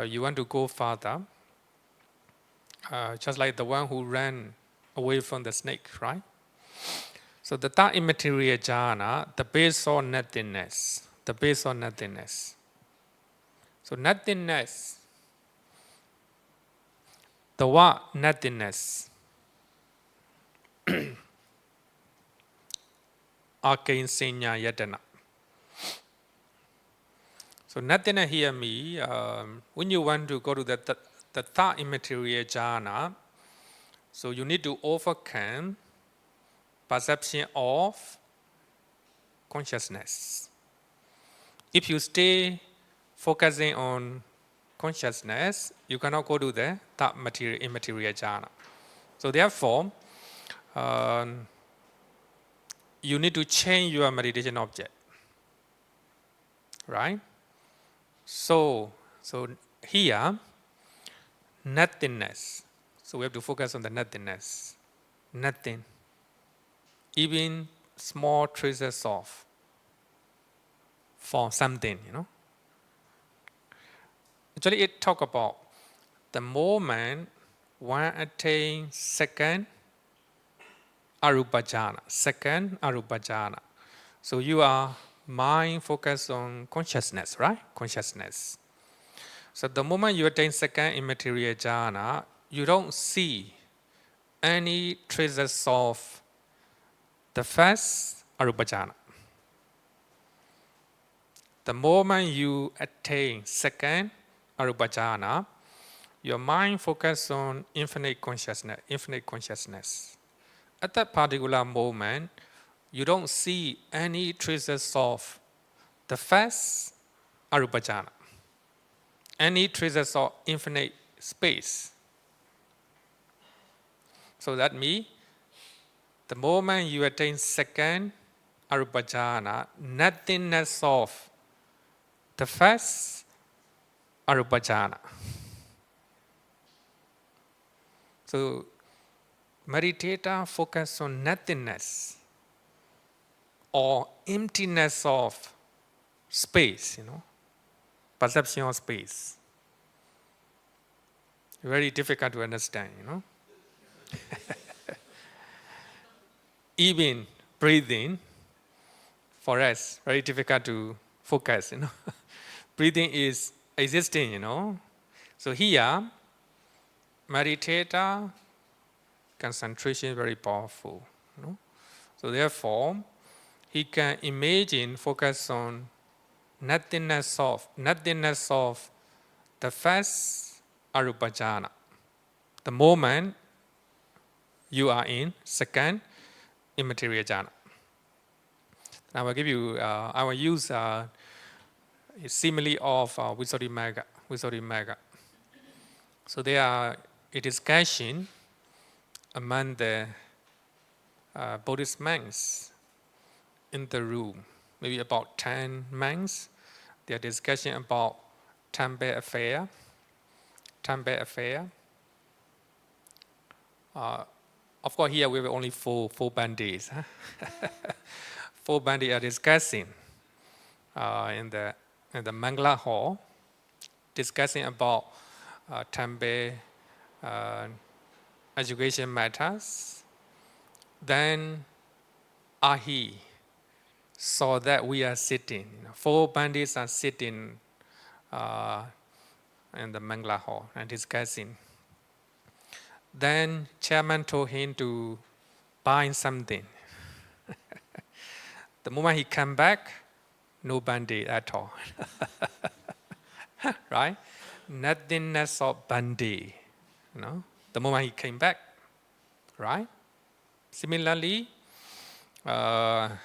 you want to go further, just like the one who ran away from the snake, right? So the third immaterial jhana, the base of nothingness. So nothingness, the word nothingness, Akinsenya Yatana. So nothingness here means when you want to go to the third immaterial jhana, so you need to overcome perception of consciousness. If you stay focusing on consciousness, you cannot go to the third immaterial jhana. So therefore, you need to change your meditation object, right? So here, nothingness. So we have to focus on the nothingness. Nothing. Even small traces of for something, Actually, it talk about the moment one attain second arupajana, So you are mind focused on consciousness, right? Consciousness. So the moment you attain second immaterial jhana, you don't see any traces of the first arupajana. The moment you attain second arupajana, your mind focuses on infinite consciousness. At that particular moment, you don't see any traces of the first arupajana, any traces of infinite space. So that means the moment you attain second arupajana, nothingness of the first arupajana. So meditator focus on nothingness or emptiness of space, perception of space. Very difficult to understand, Even breathing, for us, very difficult to focus, Breathing is existing, So here, meditator, concentration is very powerful, So therefore, he can imagine, focus on nothingness of the first arupajana. The moment you are in second immaterial jhana. I will give you, I will use a simile of Visuddhimagga. So there are a discussion among the Buddhist monks in the room, maybe about 10 monks. They are discussing about temple affair. Of course, here we have only four bandits. 4 bandits are discussing in the Mangala hall, discussing about temple education matters. Then Ahi saw that we are sitting. 4 bandits are sitting in the Mangala hall and discussing. Then chairman told him to buy something. The moment he came back, no bandit at all. Right? Nothingness of bandit. The moment he came back. Right? Similarly, the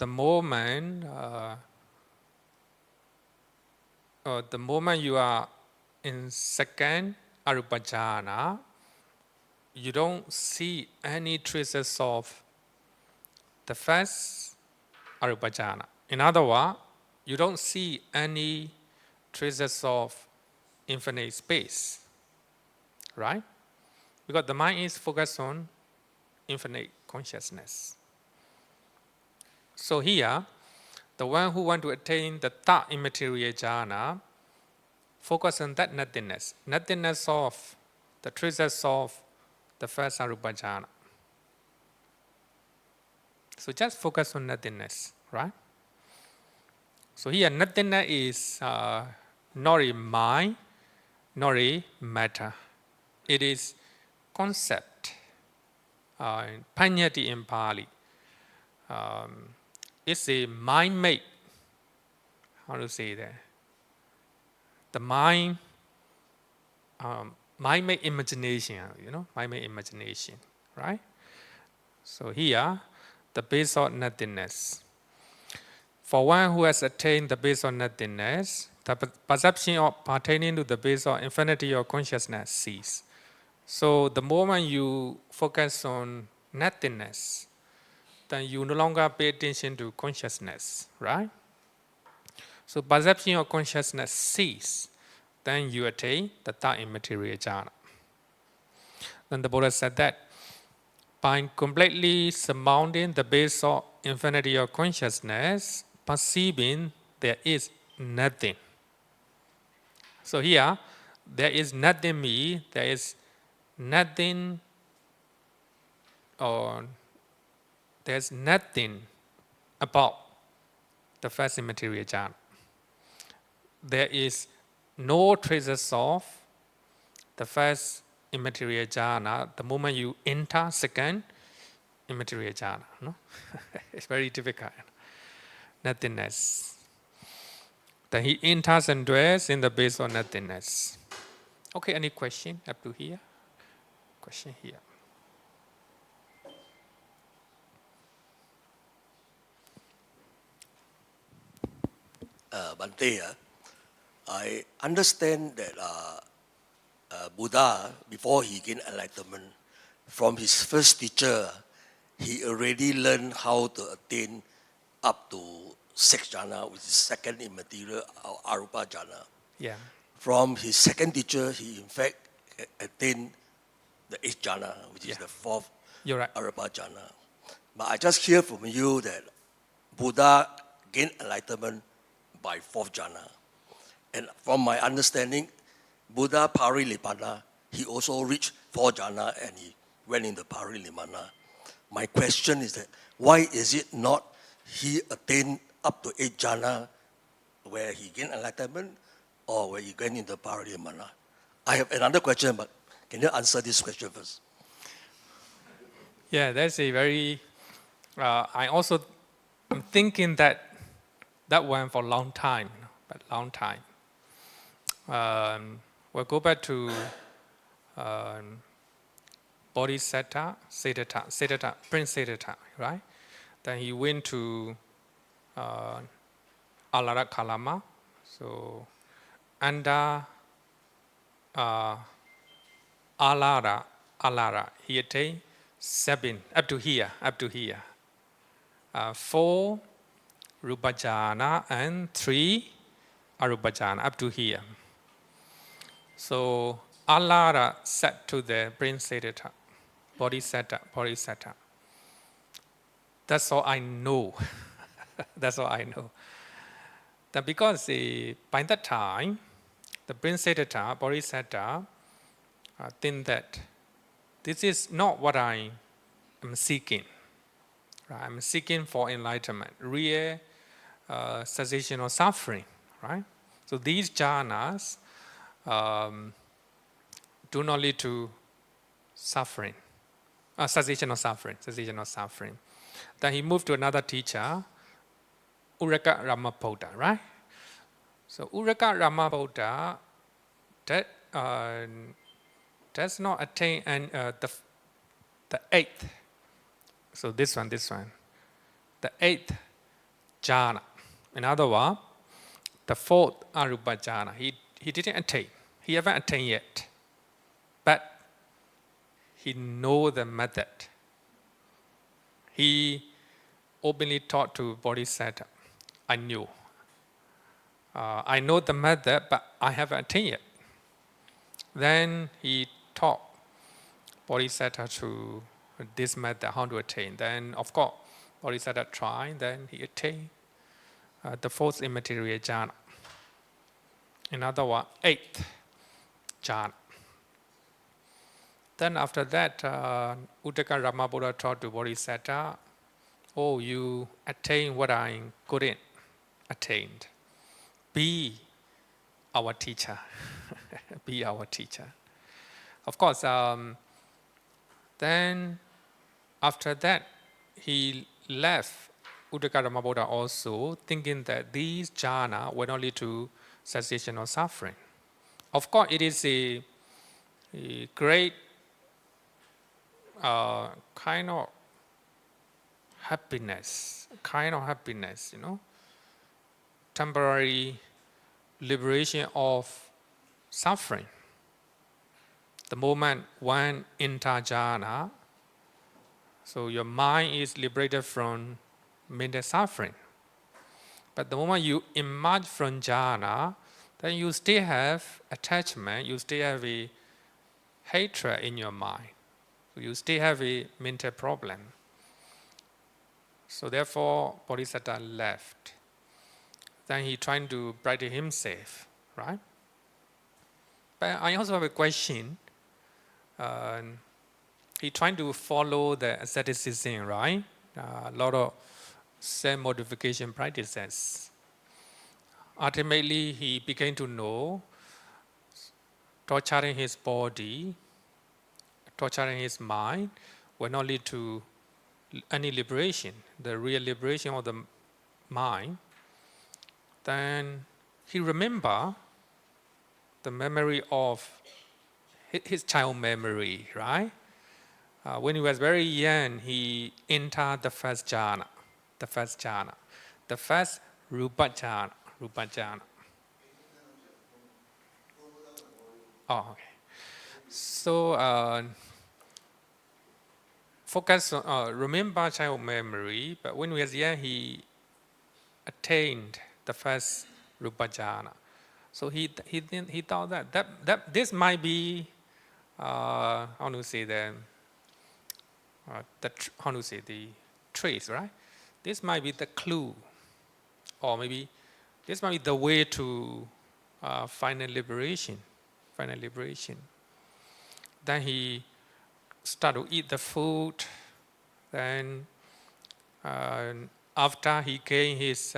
moment you are in second arupajana, you don't see any traces of the first arupajana. In other words, you don't see any traces of infinite space, right? Because the mind is focused on infinite consciousness. So here, the one who want to attain the third immaterial jhana, focus on that nothingness of the traces of the first arupajana. So just focus on nothingness, right? So here, nothingness is not a mind, not a matter. It is concept. Panyati in Pali. It's a mind-made. How to say that? The mind, mind-made imagination. Mind-made imagination, right? So here, the base of nothingness. For one who has attained the base of nothingness, the perception of pertaining to the base of infinity of consciousness ceases. So the moment you focus on nothingness, then you no longer pay attention to consciousness, right? So perception of consciousness ceases, then you attain the third immaterial jhana. Then the Buddha said that by completely surmounting the base of infinity of consciousness, perceiving there is nothing. So here, there is nothing me, there is nothing, or there's nothing about the first immaterial jhana. There is no traces of the first immaterial jhana the moment you enter second immaterial jhana. No? It's very difficult. Nothingness. Then he enters and dwells in the base of nothingness. Okay, any question up to here? Question here. Bante, I understand that Buddha, before he gained enlightenment, from his first teacher, he already learned how to attain up to 6 jhana, which is second immaterial or arupa jhana. Yeah. From his second teacher, he in fact attained the 8th jhana, which is Yeah. the 4th You're right. arupa jhana. But I just hear from you that Buddha gained enlightenment by 4th jhana. And from my understanding, Buddha Parinibbana, he also reached 4th jhana and he went into Parinibbana. My question is that why is it not he attained up to 8th jhana where he gained enlightenment or where he went into Parinibbana? I have another question, but can you answer this question first? Yeah, that's a very. I also am thinking that one for a long time, but long time. We'll go back to Bodhisattva, Siddhartha, Prince Siddhartha, right? Then he went to Alara Kalama, so under Alara, he attained 7 up to here. 4 Rupajana and 3 Arupajana up to here. So Alara said to the Prince Siddhartha, Bodhisattva. That's all I know. That's all I know. That because by that time, the Prince Siddhartha, Bodhisattva, think that this is not what I am seeking. Right? I'm seeking for enlightenment, real cessation of suffering. Right? So these jhanas do not lead to suffering, cessation of suffering. Then he moved to another teacher, Uraka Ramaputta, right? So Uraka Ramaputta, that does not attain the 8th. So this one, the 8th jhana. In other words, the 4th arupa jhana. He didn't attain. He haven't attained yet, but he know the method. He openly taught to Bodhisattva, I knew. I know the method, but I haven't attained yet. Then he taught Bodhisattva to this method, how to attain. Then, of course, Bodhisattva tried, then he attained the 4th immaterial jhana. In other words, 8th jhana. Then after that, Uddaka Ramabuddha taught to Bodhisattva, oh, you attained what I couldn't attain. Be our teacher. Be our teacher. Of course, then after that, he left Uddaka Ramabuddha also, thinking that these jhana will not lead to cessation of suffering. Of course, it is a great kind of happiness, temporary liberation of suffering. The moment one enter jhana, so your mind is liberated from mental suffering. But the moment you emerge from jhana, then you still have attachment, you still have a hatred in your mind. So you still have a mental problem. So therefore, Bodhisattva left. then he trying to brighten himself, right? But I also have a question. He trying to follow the asceticism, right? A lot of self-modification practices. Ultimately, he began to know torturing his body, torturing his mind will not lead to any liberation, the real liberation of the mind. Then he remember the memory of his child memory, right? When he was very young, he entered the first jhana, the first rupa jhana. Oh, okay. So focus on, remember child memory, but when he was young, he attained the first rupa jhana. So he thought that this might be how to say the trace, right? This might be the clue, or maybe this might be the way to final liberation. Then he started to eat the food. Then after he gained his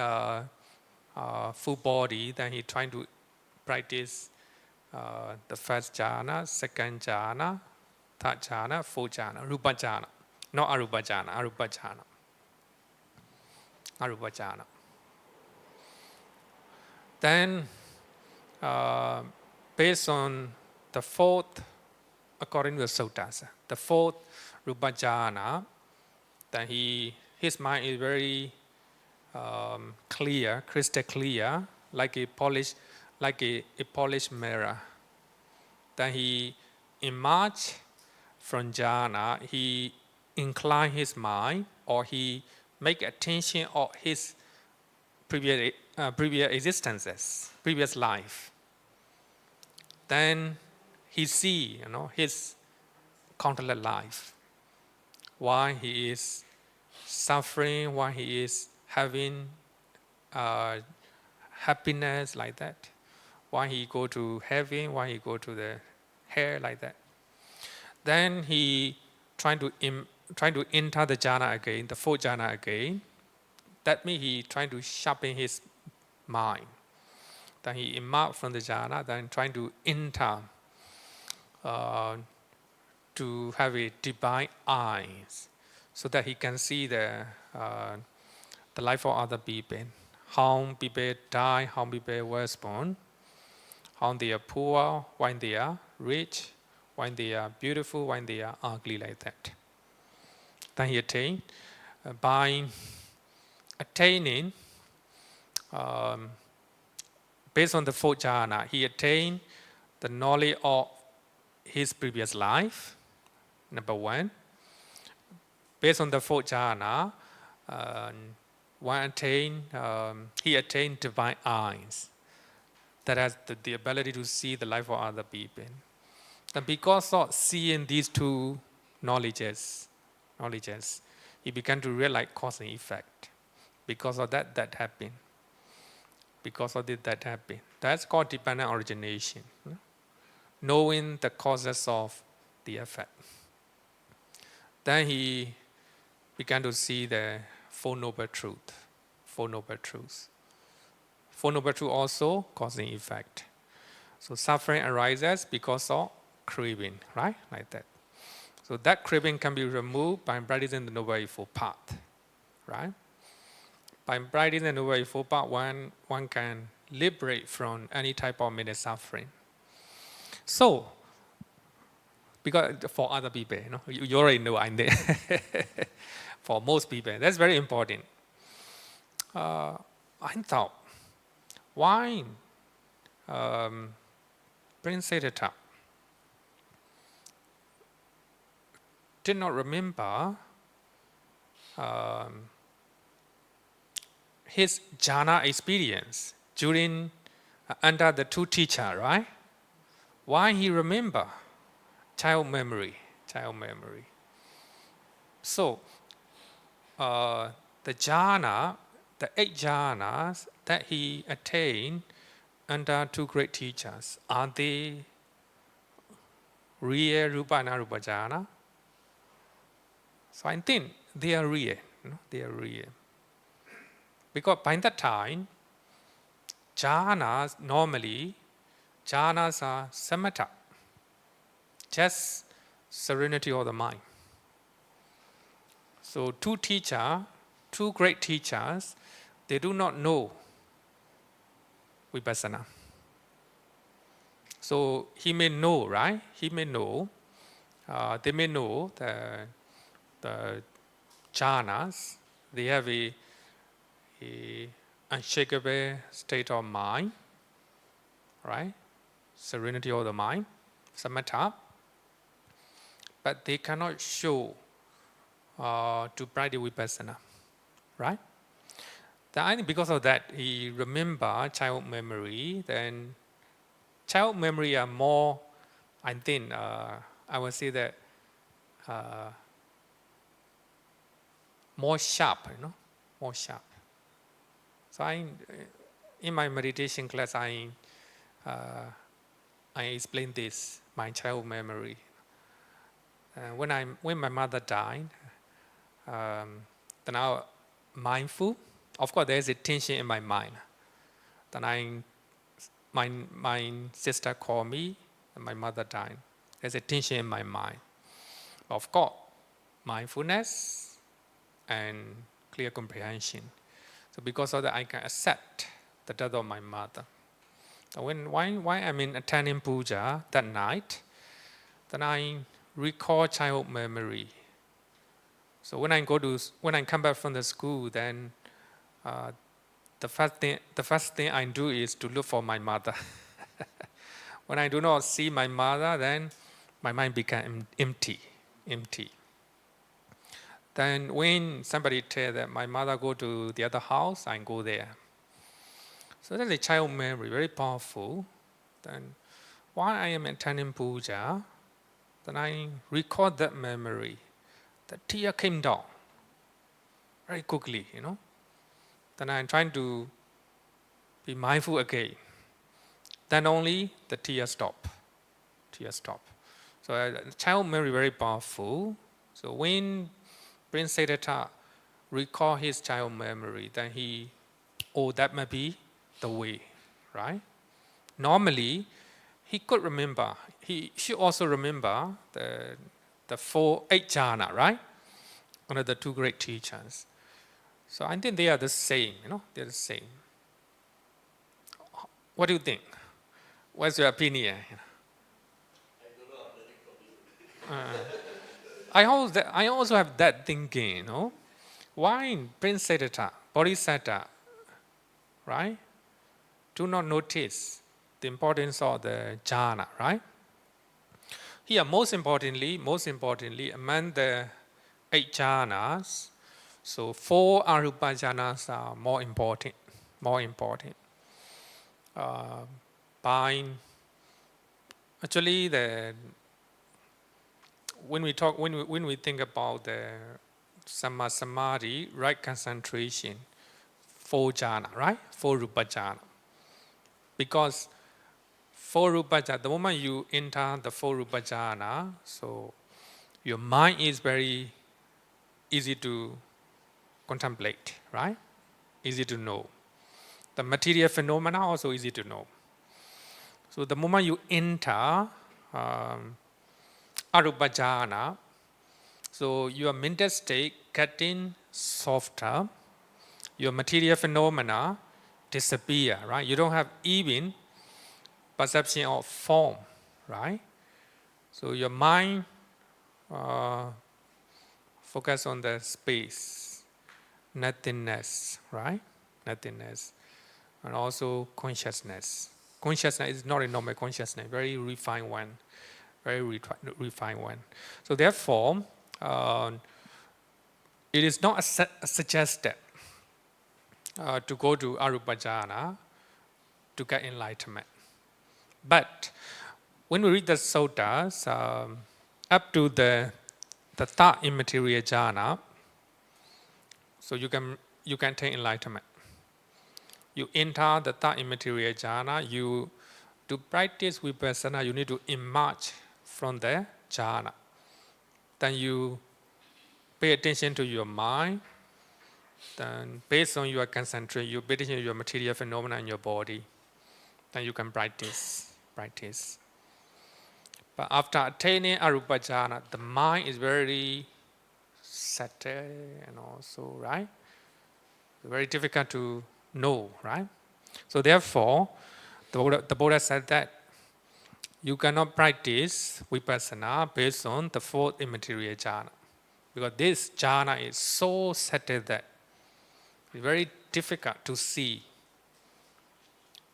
full body, then he trying to practice the first jhana, second jhana, third jhana, fourth jhana, rupa jhana, not arupa jhana. Then, based on the fourth, according to the suttas, the fourth rupa jhana, then his mind is very clear, crystal clear, like a polished mirror. Then he emerged from jhana, he incline his mind, or he make attention of his previous existences, previous life. Then he see, his countless life. Why he is suffering, why he is having happiness like that. Why he go to heaven, why he go to the hell like that. Then he trying to enter the jhana again, the fourth jhana again. That means he trying to sharpen his mind. Then he emerged from the jhana, then trying to enter to have a divine eyes, so that he can see the life of other people, how people die, how people were born, how they are poor, when they are rich, when they are beautiful, when they are ugly, like that. Then he attained, by attaining, based on the fourth jhana, he attained the knowledge of his previous life, number one. Based on the fourth jhana, he attained divine eyes that has the ability to see the life of other people. And because of seeing these two knowledges, he began to realize cause and effect. Because of that happened. Because of that happened. That's called dependent origination. Knowing the causes of the effect. Then he began to see the Four Noble Truths. Four Noble Truths also causing effect. So suffering arises because of craving, right? Like that. So that craving can be removed by practicing the Noble Eightfold Path, right? By practicing the Noble Eightfold Path, one can liberate from any type of mental suffering. So, because for other people, you already know I'm there. For most people, that's very important. I thought, why Prince Siddhartha did not remember his jhana experience during under the two teachers, right? Why he remember child memory? So the jhana, the 8 jhanas, that he attained under two great teachers, are they real Rupa and Arupa jhana? So I think they are real. They are real. Because by that time, jhanas, normally, jhanas are samatha, just serenity of the mind. So two great teachers, they do not know vipassana. So he may know, right? He may know, they may know the jhanas, they have a unshakable state of mind, right? Serenity of the mind, samatha. But they cannot show to practice vipassana, right? Then I think because of that, he remember child memory. Then child memory are more, I think, I would say that more sharp, more sharp. So in my meditation class, I explain this, my child memory. When my mother died, then I mindful. Of course, there is a tension in my mind. Then my sister called me, and my mother died. There's a tension in my mind. Of course, mindfulness and clear comprehension. So because of that, I can accept the death of my mother. So why I'm in attending puja that night, then I recall childhood memory. So when I come back from the school, then the first thing I do is to look for my mother. When I do not see my mother, then my mind becomes empty. Then when somebody tells that my mother go to the other house, I go there. So that's a child memory, very powerful. Then while I am attending puja, then I record that memory. The tear came down very quickly, Then I'm trying to be mindful again. Then only the tear stop. So child memory very powerful. So when Prince Siddhartha recall his child memory, then that may be the way, right? Normally, he could remember. He should also remember the 8 jhana, right? One of the two great teachers. So I think they are the same, they're the same. What do you think? What's your opinion? I also have that thinking, Why Prince Siddhartha, Bodhisattva, right? Do not notice the importance of the jhana, right? Here, most importantly, among the 8 jhanas, so 4 arupa jhanas are more important. Actually, when we think about the Samma Samadhi, right concentration, 4 jhana, right? 4 rupa jhana. Because 4 rupa jhana, the moment you enter the 4 rupa jhana, so your mind is very easy to contemplate, right? Easy to know. The material phenomena also easy to know. So the moment you enter arupa jhana, so your mental state getting softer, your material phenomena disappear, right? You don't have even perception of form, right? So your mind focus on the space, nothingness, right? Nothingness, and also consciousness. Consciousness is not a normal consciousness, very refined one, So therefore, it is not suggested to go to arupa jhana to get enlightenment. But when we read the suttas, up to the third immaterial jhana, so you can take enlightenment. you enter the third immaterial jhana, to practice vipassana, you need to emerge from the jhana. Then you pay attention to your mind. Then based on your concentration, you pay attention to your material phenomena in your body. Then you can practice. But after attaining arupa jhana, the mind is very settled and also, right? Very difficult to know, right? So therefore, the Buddha said that you cannot practice vipassana based on the fourth immaterial jhana. Because this jhana is so settled that it's very difficult to see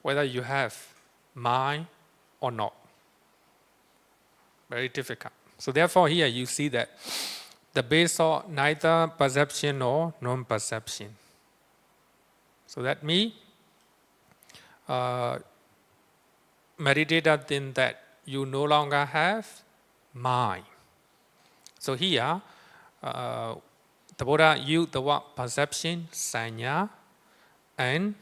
whether you have mind or not. Very difficult. So therefore here you see that the base of neither perception nor non-perception. So that means meditated in that you no longer have mind. So here the Buddha used the word perception, sanya, and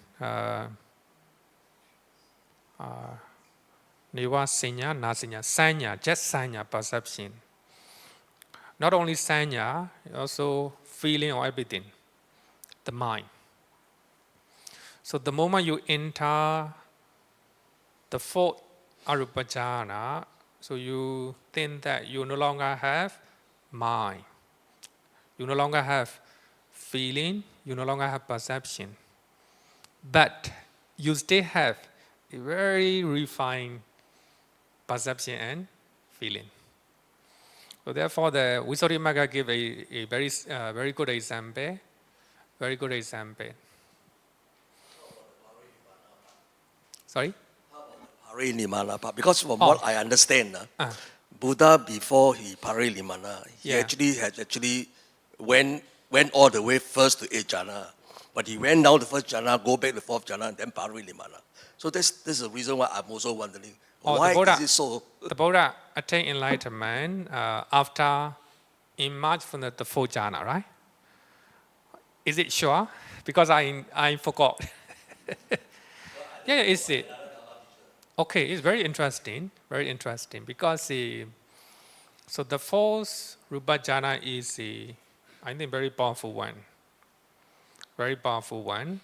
niwa sanya, nasanya, sanya, just sanya, perception. Not only sanya, also feeling or everything, the mind. So the moment you enter the fourth arupa jhana, so you think that you no longer have mind. You no longer have feeling, you no longer have perception. But you still have a very refined perception and feeling. So therefore, the Visuddhimagga give a very good example. Very good example. Sorry? Parinimana part. Because from what I understand, Buddha before he parinimana, he Yeah. actually went all the way first to 8 jhana. But he went down the first jhana, go back to the 4th jhana, and then parinimana. So this is the reason why I'm also wondering, why is it so? The Buddha attained enlightenment after emerged from the 4th jhana, right? Is it sure? Because I forgot. Yeah, is it? Okay, it's very interesting, because so the 4th Rupa jhana is I think very powerful one. Very powerful one.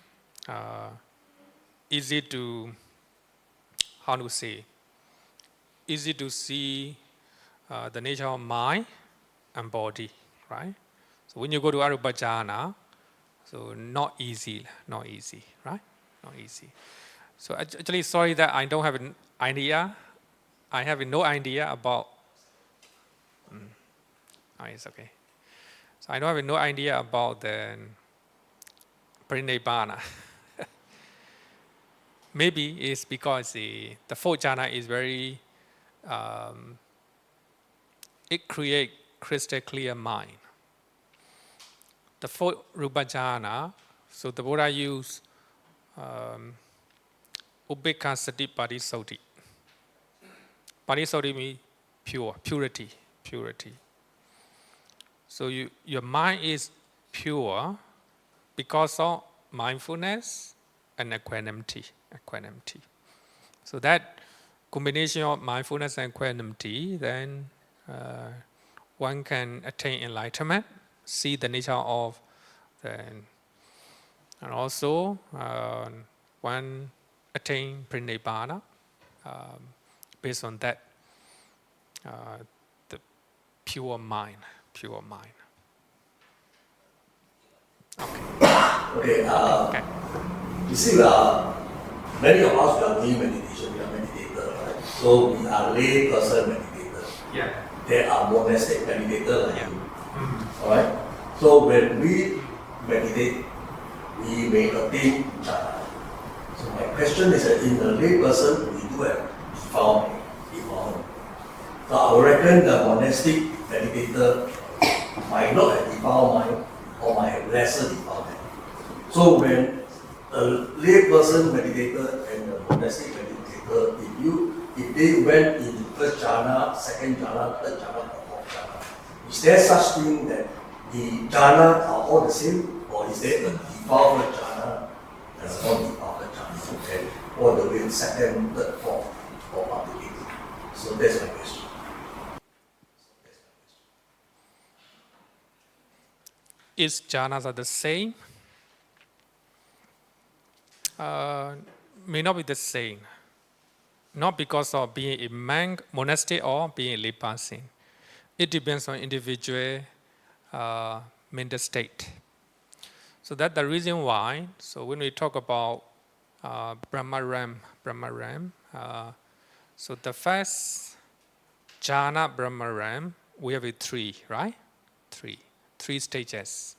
Easy to, how to say, easy to see the nature of mind and body, right? So when you go to Arupa jhana, so not easy, right? Not easy. So actually, sorry that I don't have an idea. I have no idea about. It's okay. So I don't have no idea about the Parinibbana. Maybe it's because the 4th jhana is very. It creates crystal clear mind. The 4th Rupa jhana, so the Buddha used Upekkha Sati Parisodhi. Parisodhi means purity. So your mind is pure because of mindfulness and equanimity. So that combination of mindfulness and equanimity, then one can attain enlightenment, see the nature of and also one attain Parinibbana based on that the pure mind. Okay, Okay. you see, many of us are doing meditation, we are meditators, right? So we are lay person meditators. Yeah. There are monastic meditators like Yeah. you. Alright? So when we meditate, we may attain jhana. So my question is that in the lay person, we do have defilement. So I reckon the monastic meditator might not have defiled mind or might have lesser defilement. So when a lay person meditator and the monastic meditator, if they went into first jhana, second jhana, third jhana, or fourth jhana, is there such thing that the jhana are all the same, or is there a defiled jhana and a non-defiled and all the way to second, third, fourth, or up to 8. So that's my question. Is jhanas are the same? May not be the same. Not because of being a monastic or being a lay person. It depends on individual mental state. So that's the reason why. So when we talk about Brahmaram, so the first jhana Brahmaram, we have 3, right? 3 stages.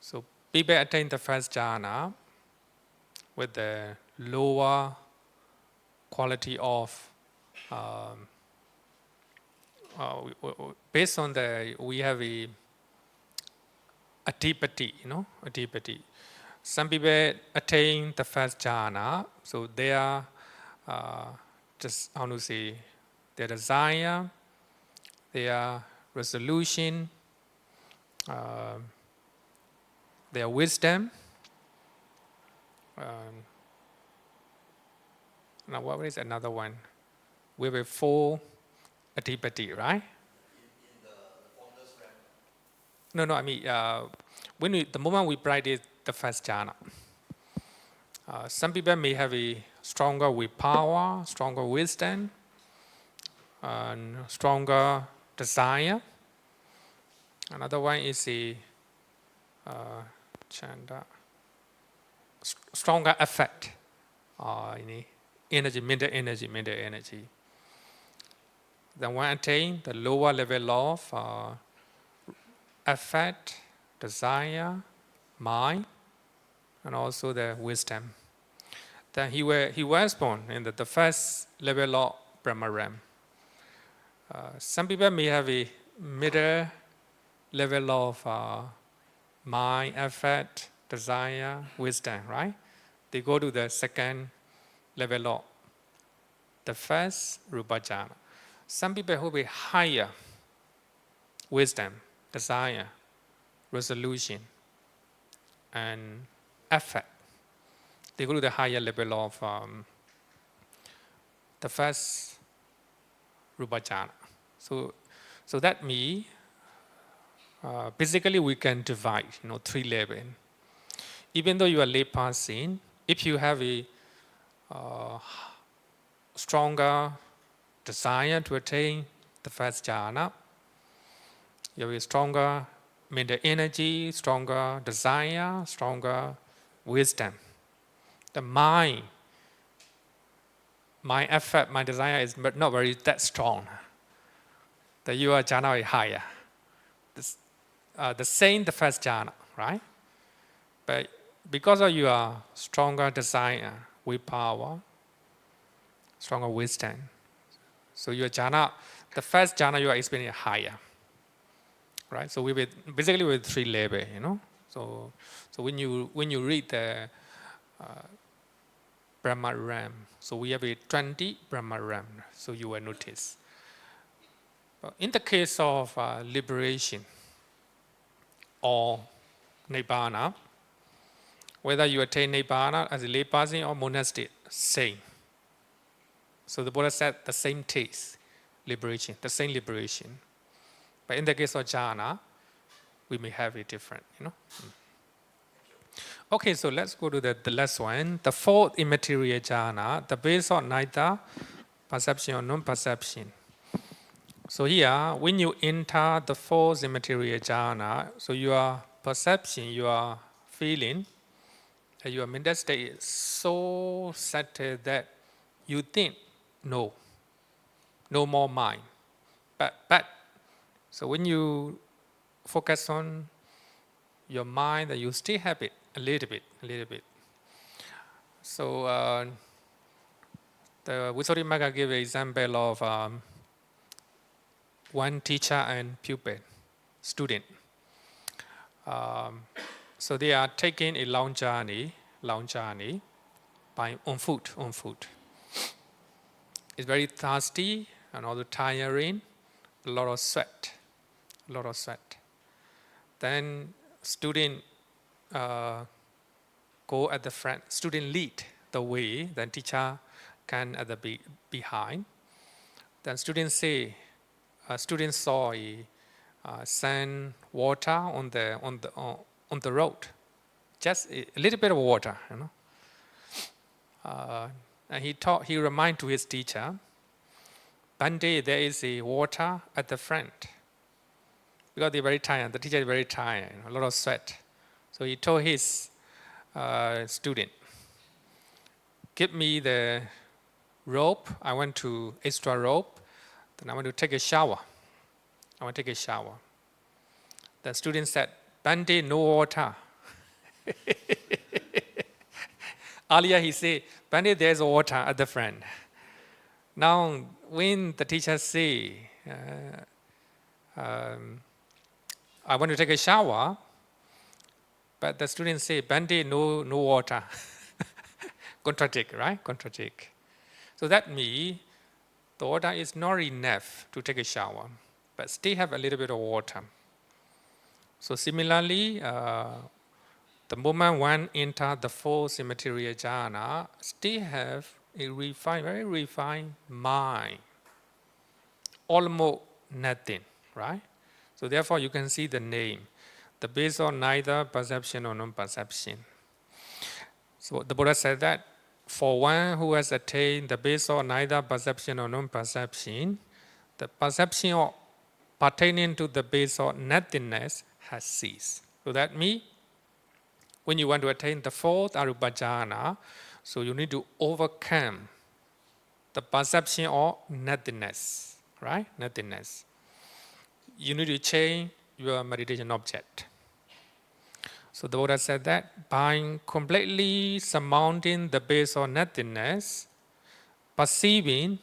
So people attain the first jhana with the lower quality of based on we have a adipati, adipati. Some people attain the first jhana, so they are just how to say their desire, their resolution, their wisdom. Now, what is another one? We have 4 adipati, right? No, I mean, the moment we practice the first jhana, some people may have a stronger willpower, stronger wisdom, and stronger desire. Another one is a chanda, stronger effect, energy, mental energy. Then one attain the lower level of affect, desire, mind, and also the wisdom. Then he was born in the first level of Brahmaram. Some people may have a middle level of mind, affect, desire, wisdom, right? They go to the second level of the first Rupa jhana. Some people who have a higher wisdom, desire, resolution, and effort, they go to the higher level of the first Rupa jhana. So that means basically we can divide 3 levels. Even though you are lay person, if you have a stronger desire to attain the first jhana, you have a stronger mental energy, stronger desire, stronger wisdom. The mind effort, my desire is not very that strong. The your jhana is higher. The same, the first jhana, right? But because of your stronger desire, willpower, stronger wisdom, so your jhana, the first jhana you are experiencing higher, right? So we basically with 3 levels, So when you read the Brahmaram, so we have a 20 Brahmaram, so you will notice. In the case of liberation or Nibbana, whether you attain Nibbana as a lay person or monastic, same. So the Buddha said the same taste, liberation, the same liberation. But in the case of jhana, we may have it different, Okay, so let's go to the last one. The 4th immaterial jhana, the base of neither perception or non-perception. So here, when you enter the 4th immaterial jhana, so your perception, your feeling, your mental state is so settled that you think, no more mind. But so when you focus on your mind, that you still have it a little bit. So the Visuddhimagga gave an example of one teacher and pupil, student. So they are taking a long journey on foot. It's very thirsty and also tiring, a lot of sweat. Then student go go at the front. Student lead the way, then teacher can at the behind. Then students say, students saw a sand water on the road, just a little bit of water, you know. And he reminded to his teacher, Bande, there is a water at the front. Because they're very tired, the teacher is very tired, you know, a lot of sweat. So he told his student, give me the rope, I want to, extra rope, then I want to take a shower. I want to take a shower. The student said, Bande, no water. Earlier he said, Bande, there's water at the front. Now, when the teacher say, I want to take a shower, but the students say, Bande, no water. Contradict, right? Contradict. So that means the water is not enough to take a shower, but still have a little bit of water. So similarly, the moment one enter the fourth immaterial jhana, still have a very refined mind. Almost nothing, right? So therefore you can see the name, the base of neither perception or non-perception. So the Buddha said that for one who has attained the base of neither perception or non-perception, the perception of pertaining to the base of nothingness has ceased. So that means when you want to attain the fourth arupa jhana, so you need to overcome the perception of nothingness, right? Nothingness. You need to change your meditation object. So the Buddha said that by completely surmounting the base of nothingness, perceiving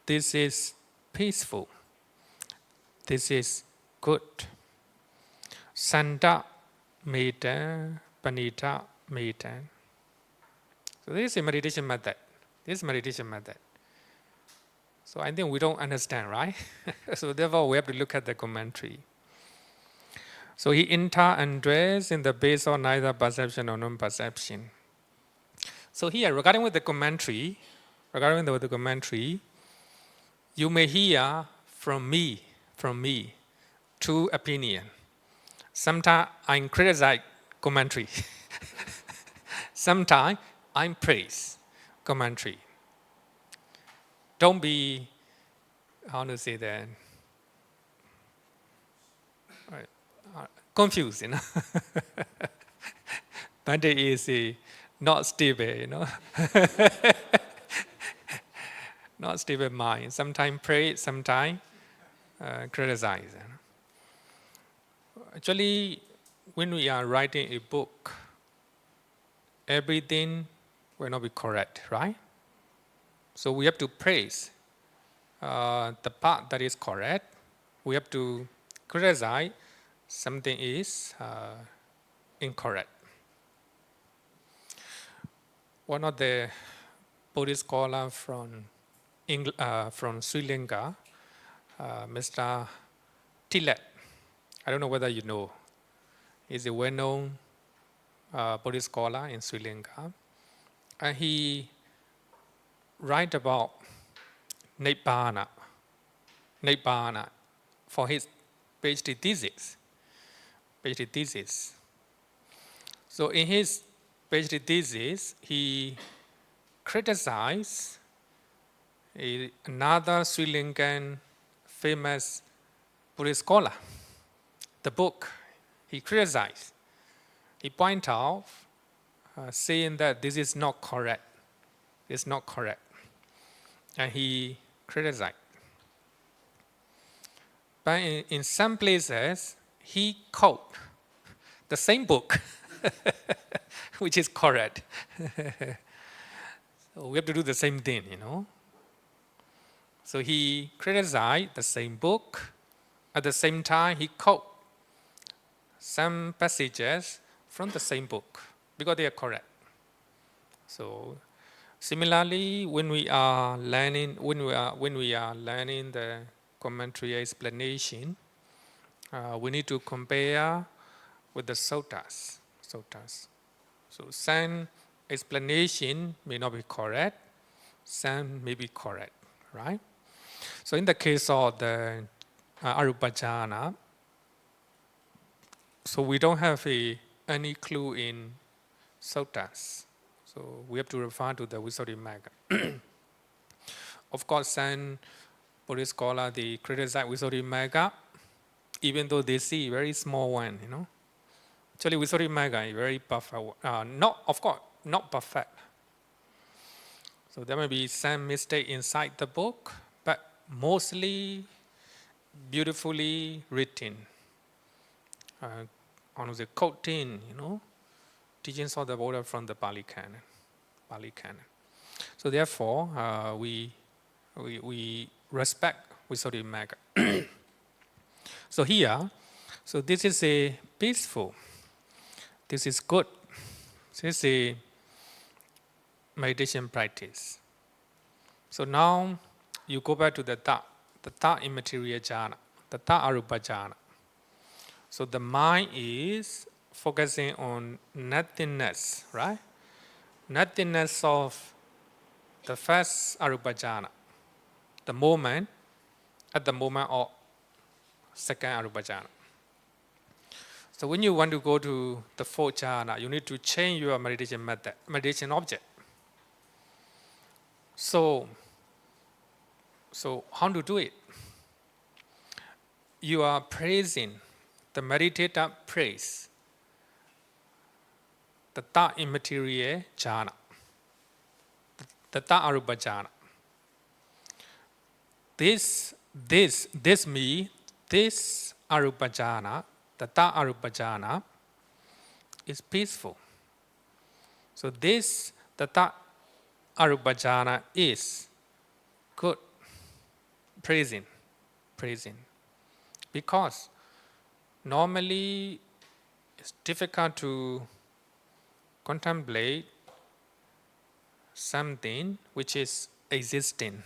this is peaceful, this is good. Santa metta, panita metta. So this is a meditation method. This is meditation method. So I think we don't understand, right? So therefore we have to look at the commentary. So he enter and dress in the base of neither perception or non-perception. So here, regarding with the commentary, you may hear from me, two opinion. Sometimes I criticize commentary. Sometimes I praise commentary. Don't be, how to say that, confused, you know. Bande is not stable, you know. Not stable mind. Sometimes praise, sometimes criticize. You know. Actually, when we are writing a book, everything will not be correct, right? So we have to praise the part that is correct. We have to criticize something is incorrect. One of the Buddhist scholars from Sri Lanka, Mr. Tillet, I don't know whether you know, he's a well-known Buddhist scholar in Sri Lanka, and he write about Nibbana for his PhD thesis. So in his PhD thesis, he criticized another Sri Lankan famous Buddhist scholar. The book he criticized. He pointed out, saying that this is not correct. It's not correct. And he criticized. But in some places, he quote the same book, which is correct. So we have to do the same thing, you know. So he criticized the same book. At the same time, he quote some passages from the same book because they are correct. So similarly, when we are learning the commentary explanation, we need to compare with the suttas. So some explanation may not be correct, some may be correct, right? So in the case of the Arupa jhana, so we don't have any clue in suttas. So we have to refer to the Visuddhimagga. Of course, some Buddhist scholars, they criticize Visuddhimagga, even though they see very small one, you know. Actually, Visuddhimagga is very perfect. Of course, not perfect. So there may be some mistake inside the book, but mostly beautifully written. On the quoting, you know, teachings of the Buddha from the Pali Canon. So therefore, we respect Visuddhimagga. So here, so this is a peaceful. This is good. This is a meditation practice. So now you go back to the third immaterial jhana, the third arupa jhana. So the mind is focusing on nothingness, right? Nothingness of the first arupa jhana, at the moment of second arupa jhana. So when you want to go to the fourth jhana, you need to change your meditation method, meditation object. So how to do it? You are praising, the meditator praise the third immaterial jhana, the third arupa jhana. This arupa jhana, the third arupa jhana, is peaceful. So the third arupa jhana is good, praising. Because normally it's difficult to contemplate something which is existing,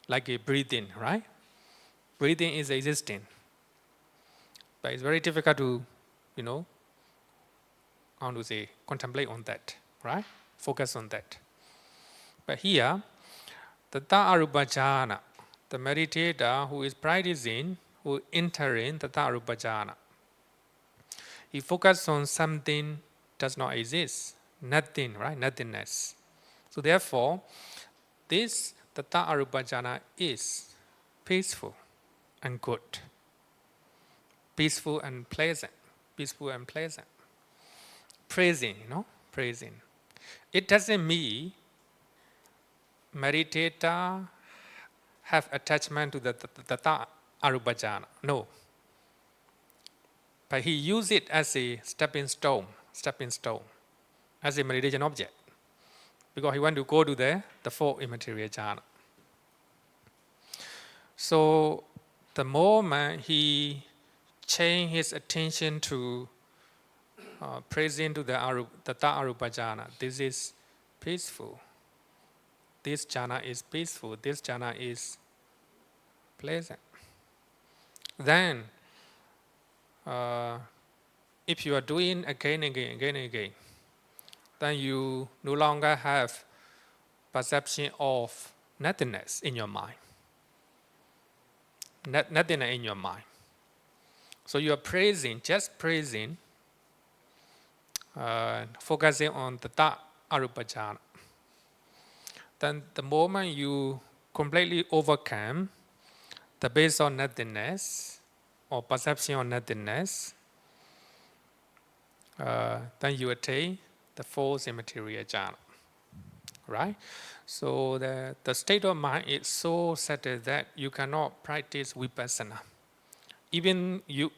like a breathing, right? Breathing is existing. But it's very difficult to, contemplate on that, right? Focus on that. But here, the Arupa jhana, the meditator who is practicing, who entering the Arupa jhana, he focuses on something does not exist, nothing, right? Nothingness. So therefore, the Arupa jhana is peaceful and good, peaceful and pleasant, praising, praising. It doesn't mean meditator have attachment to the Arupa jhana, no. But he used it as a stepping stone, as a meditation object, because he want to go to the fourth immaterial jhana. So the moment he changed his attention to praising to the third arupa jhana, this is peaceful. This jhana is peaceful. This jhana is pleasant. Then, if you are doing again and again, then you no longer have perception of nothingness in your mind. Nothingness in your mind. So you are praising, just praising, focusing on the third arupa jhana. Then the moment you completely overcome the base of nothingness or perception of nothingness, then you attain the fourth immaterial jhana, right? So the state of mind is so settled that you cannot practice vipassana. Even you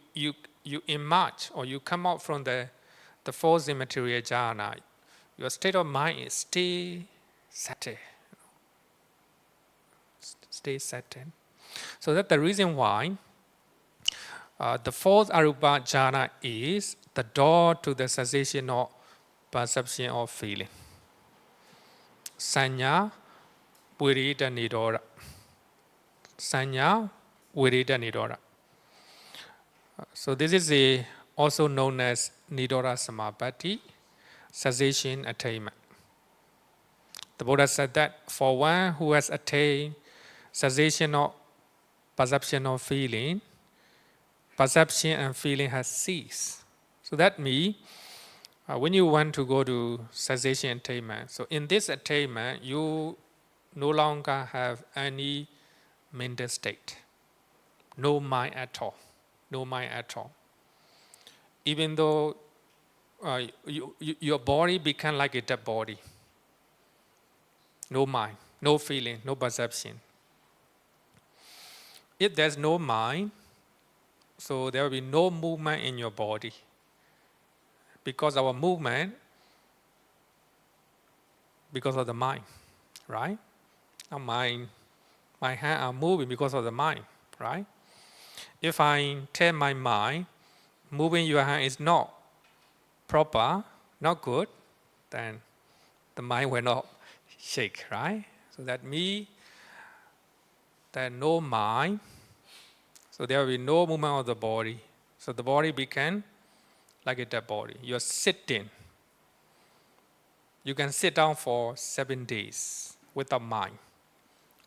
emerge or you come out from the fourth immaterial jhana, your state of mind is still settled. Stay settled. So that's the reason why the fourth arupa jhana is the door to the cessation of perception of feeling. Sanya Virita Nidora. Sanya Virita Nidora. So this is also known as Nidora Samapatti. cessation attainment. The Buddha said that for one who has attained cessation of perception or feeling, perception and feeling has ceased. So that means when you want to go to cessation attainment, so in this attainment, you no longer have any mental state, no mind at all, no mind at all. Even though your body become like a dead body, no mind, no feeling, no perception. If there's no mind, so there will be no movement in your body. Because our movement, because of the mind, right? Our mind, my hands are moving because of the mind, right? If I tell my mind, moving your hand is not proper, not good, then the mind will not shake, right? So that means that no mind, so there will be no movement of the body. So the body became like a dead body. You're sitting. You can sit down for 7 days without mind.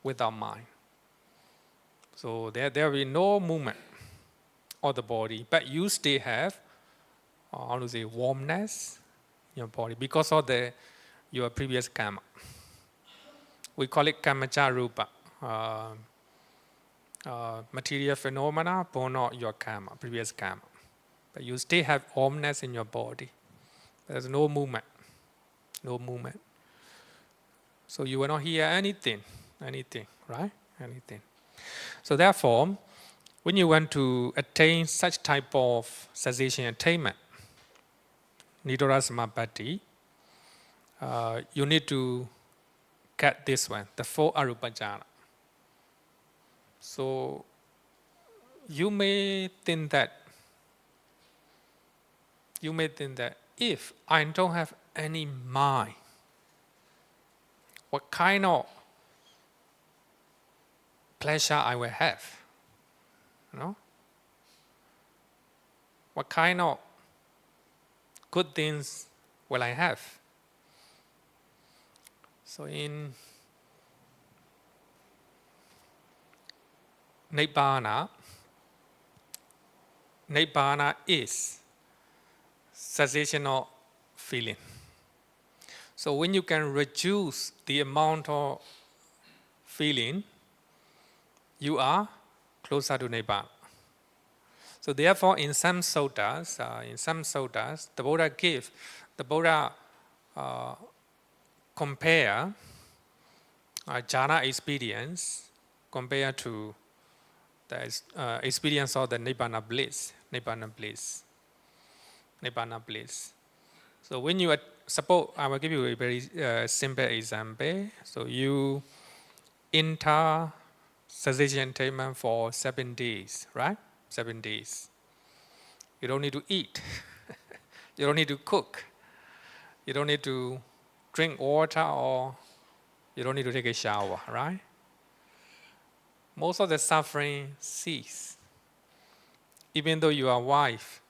Without mind. So there will be no movement of the body, but you still have, how to say, warmness in your body because of your previous karma. We call it kamacha rupa. Material phenomena born of your karma, previous karma. But you still have warmness in your body. There's no movement. No movement. So you will not hear anything, right? Anything. So therefore, when you want to attain such type of cessation attainment, Nirodha Samapatti, you need to get this one, the 4 arupa jhana. So you may think that if I don't have any mind, what kind of pleasure I will have? You know? What kind of good things will I have? So in Nibbana is cessation of feeling. So when you can reduce the amount of feeling, you are closer to Nibbana. So therefore, in some suttas, the Buddha compare jhana experience compared to the experience of the Nibbana bliss. So when you suppose, I will give you a very simple example. So you enter cessation attainment for 7 days, right? 7 days. You don't need to eat. You don't need to cook. You don't need to drink water, or you don't need to take a shower, right? Most of the suffering cease. Even though your wife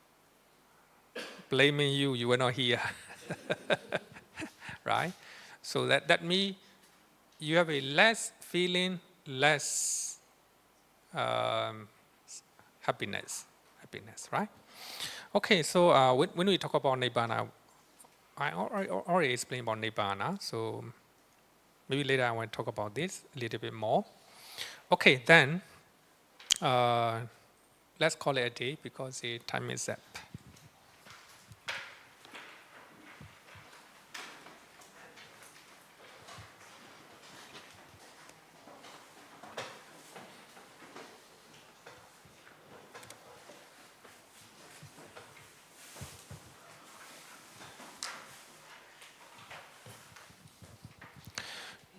blaming you, you will not hear. Right? So that means you have a less feeling, less happiness, right? Okay, so when we talk about Nibbana, I already explained about Nibbana, so maybe later I want to talk about this a little bit more. Okay, then let's call it a day because the time is up.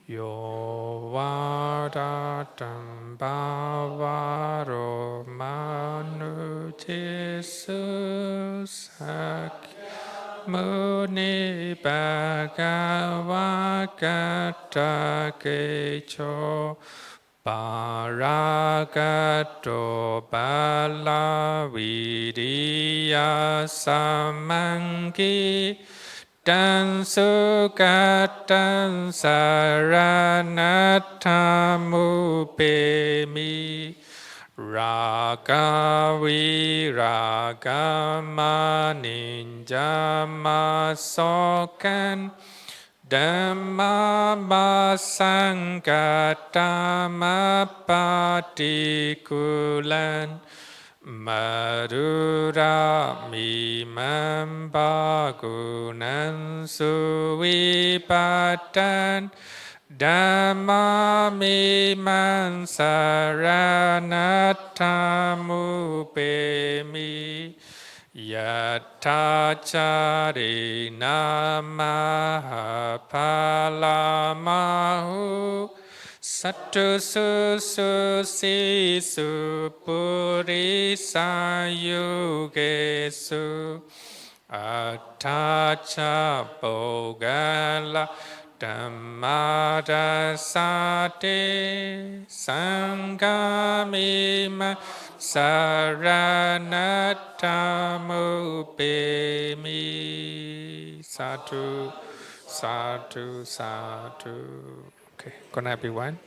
Yo vadatam bhavaro manu Jesus muni bhagavata kecho paragato bala vidya samangi tan sukatan saranathamupemi raga viraga maninjama sokan Dhamma masangkatama patikulan Madura mimam bagunan suwipatan Dhamma mimam saranathamupemi Yata charina mahapalamahu Sattu susi supurisa yugesu Atacha bogala dhammada sate sangamima saranathamupemi Sadhu, sadhu, sadhu. Okay, good night everyone.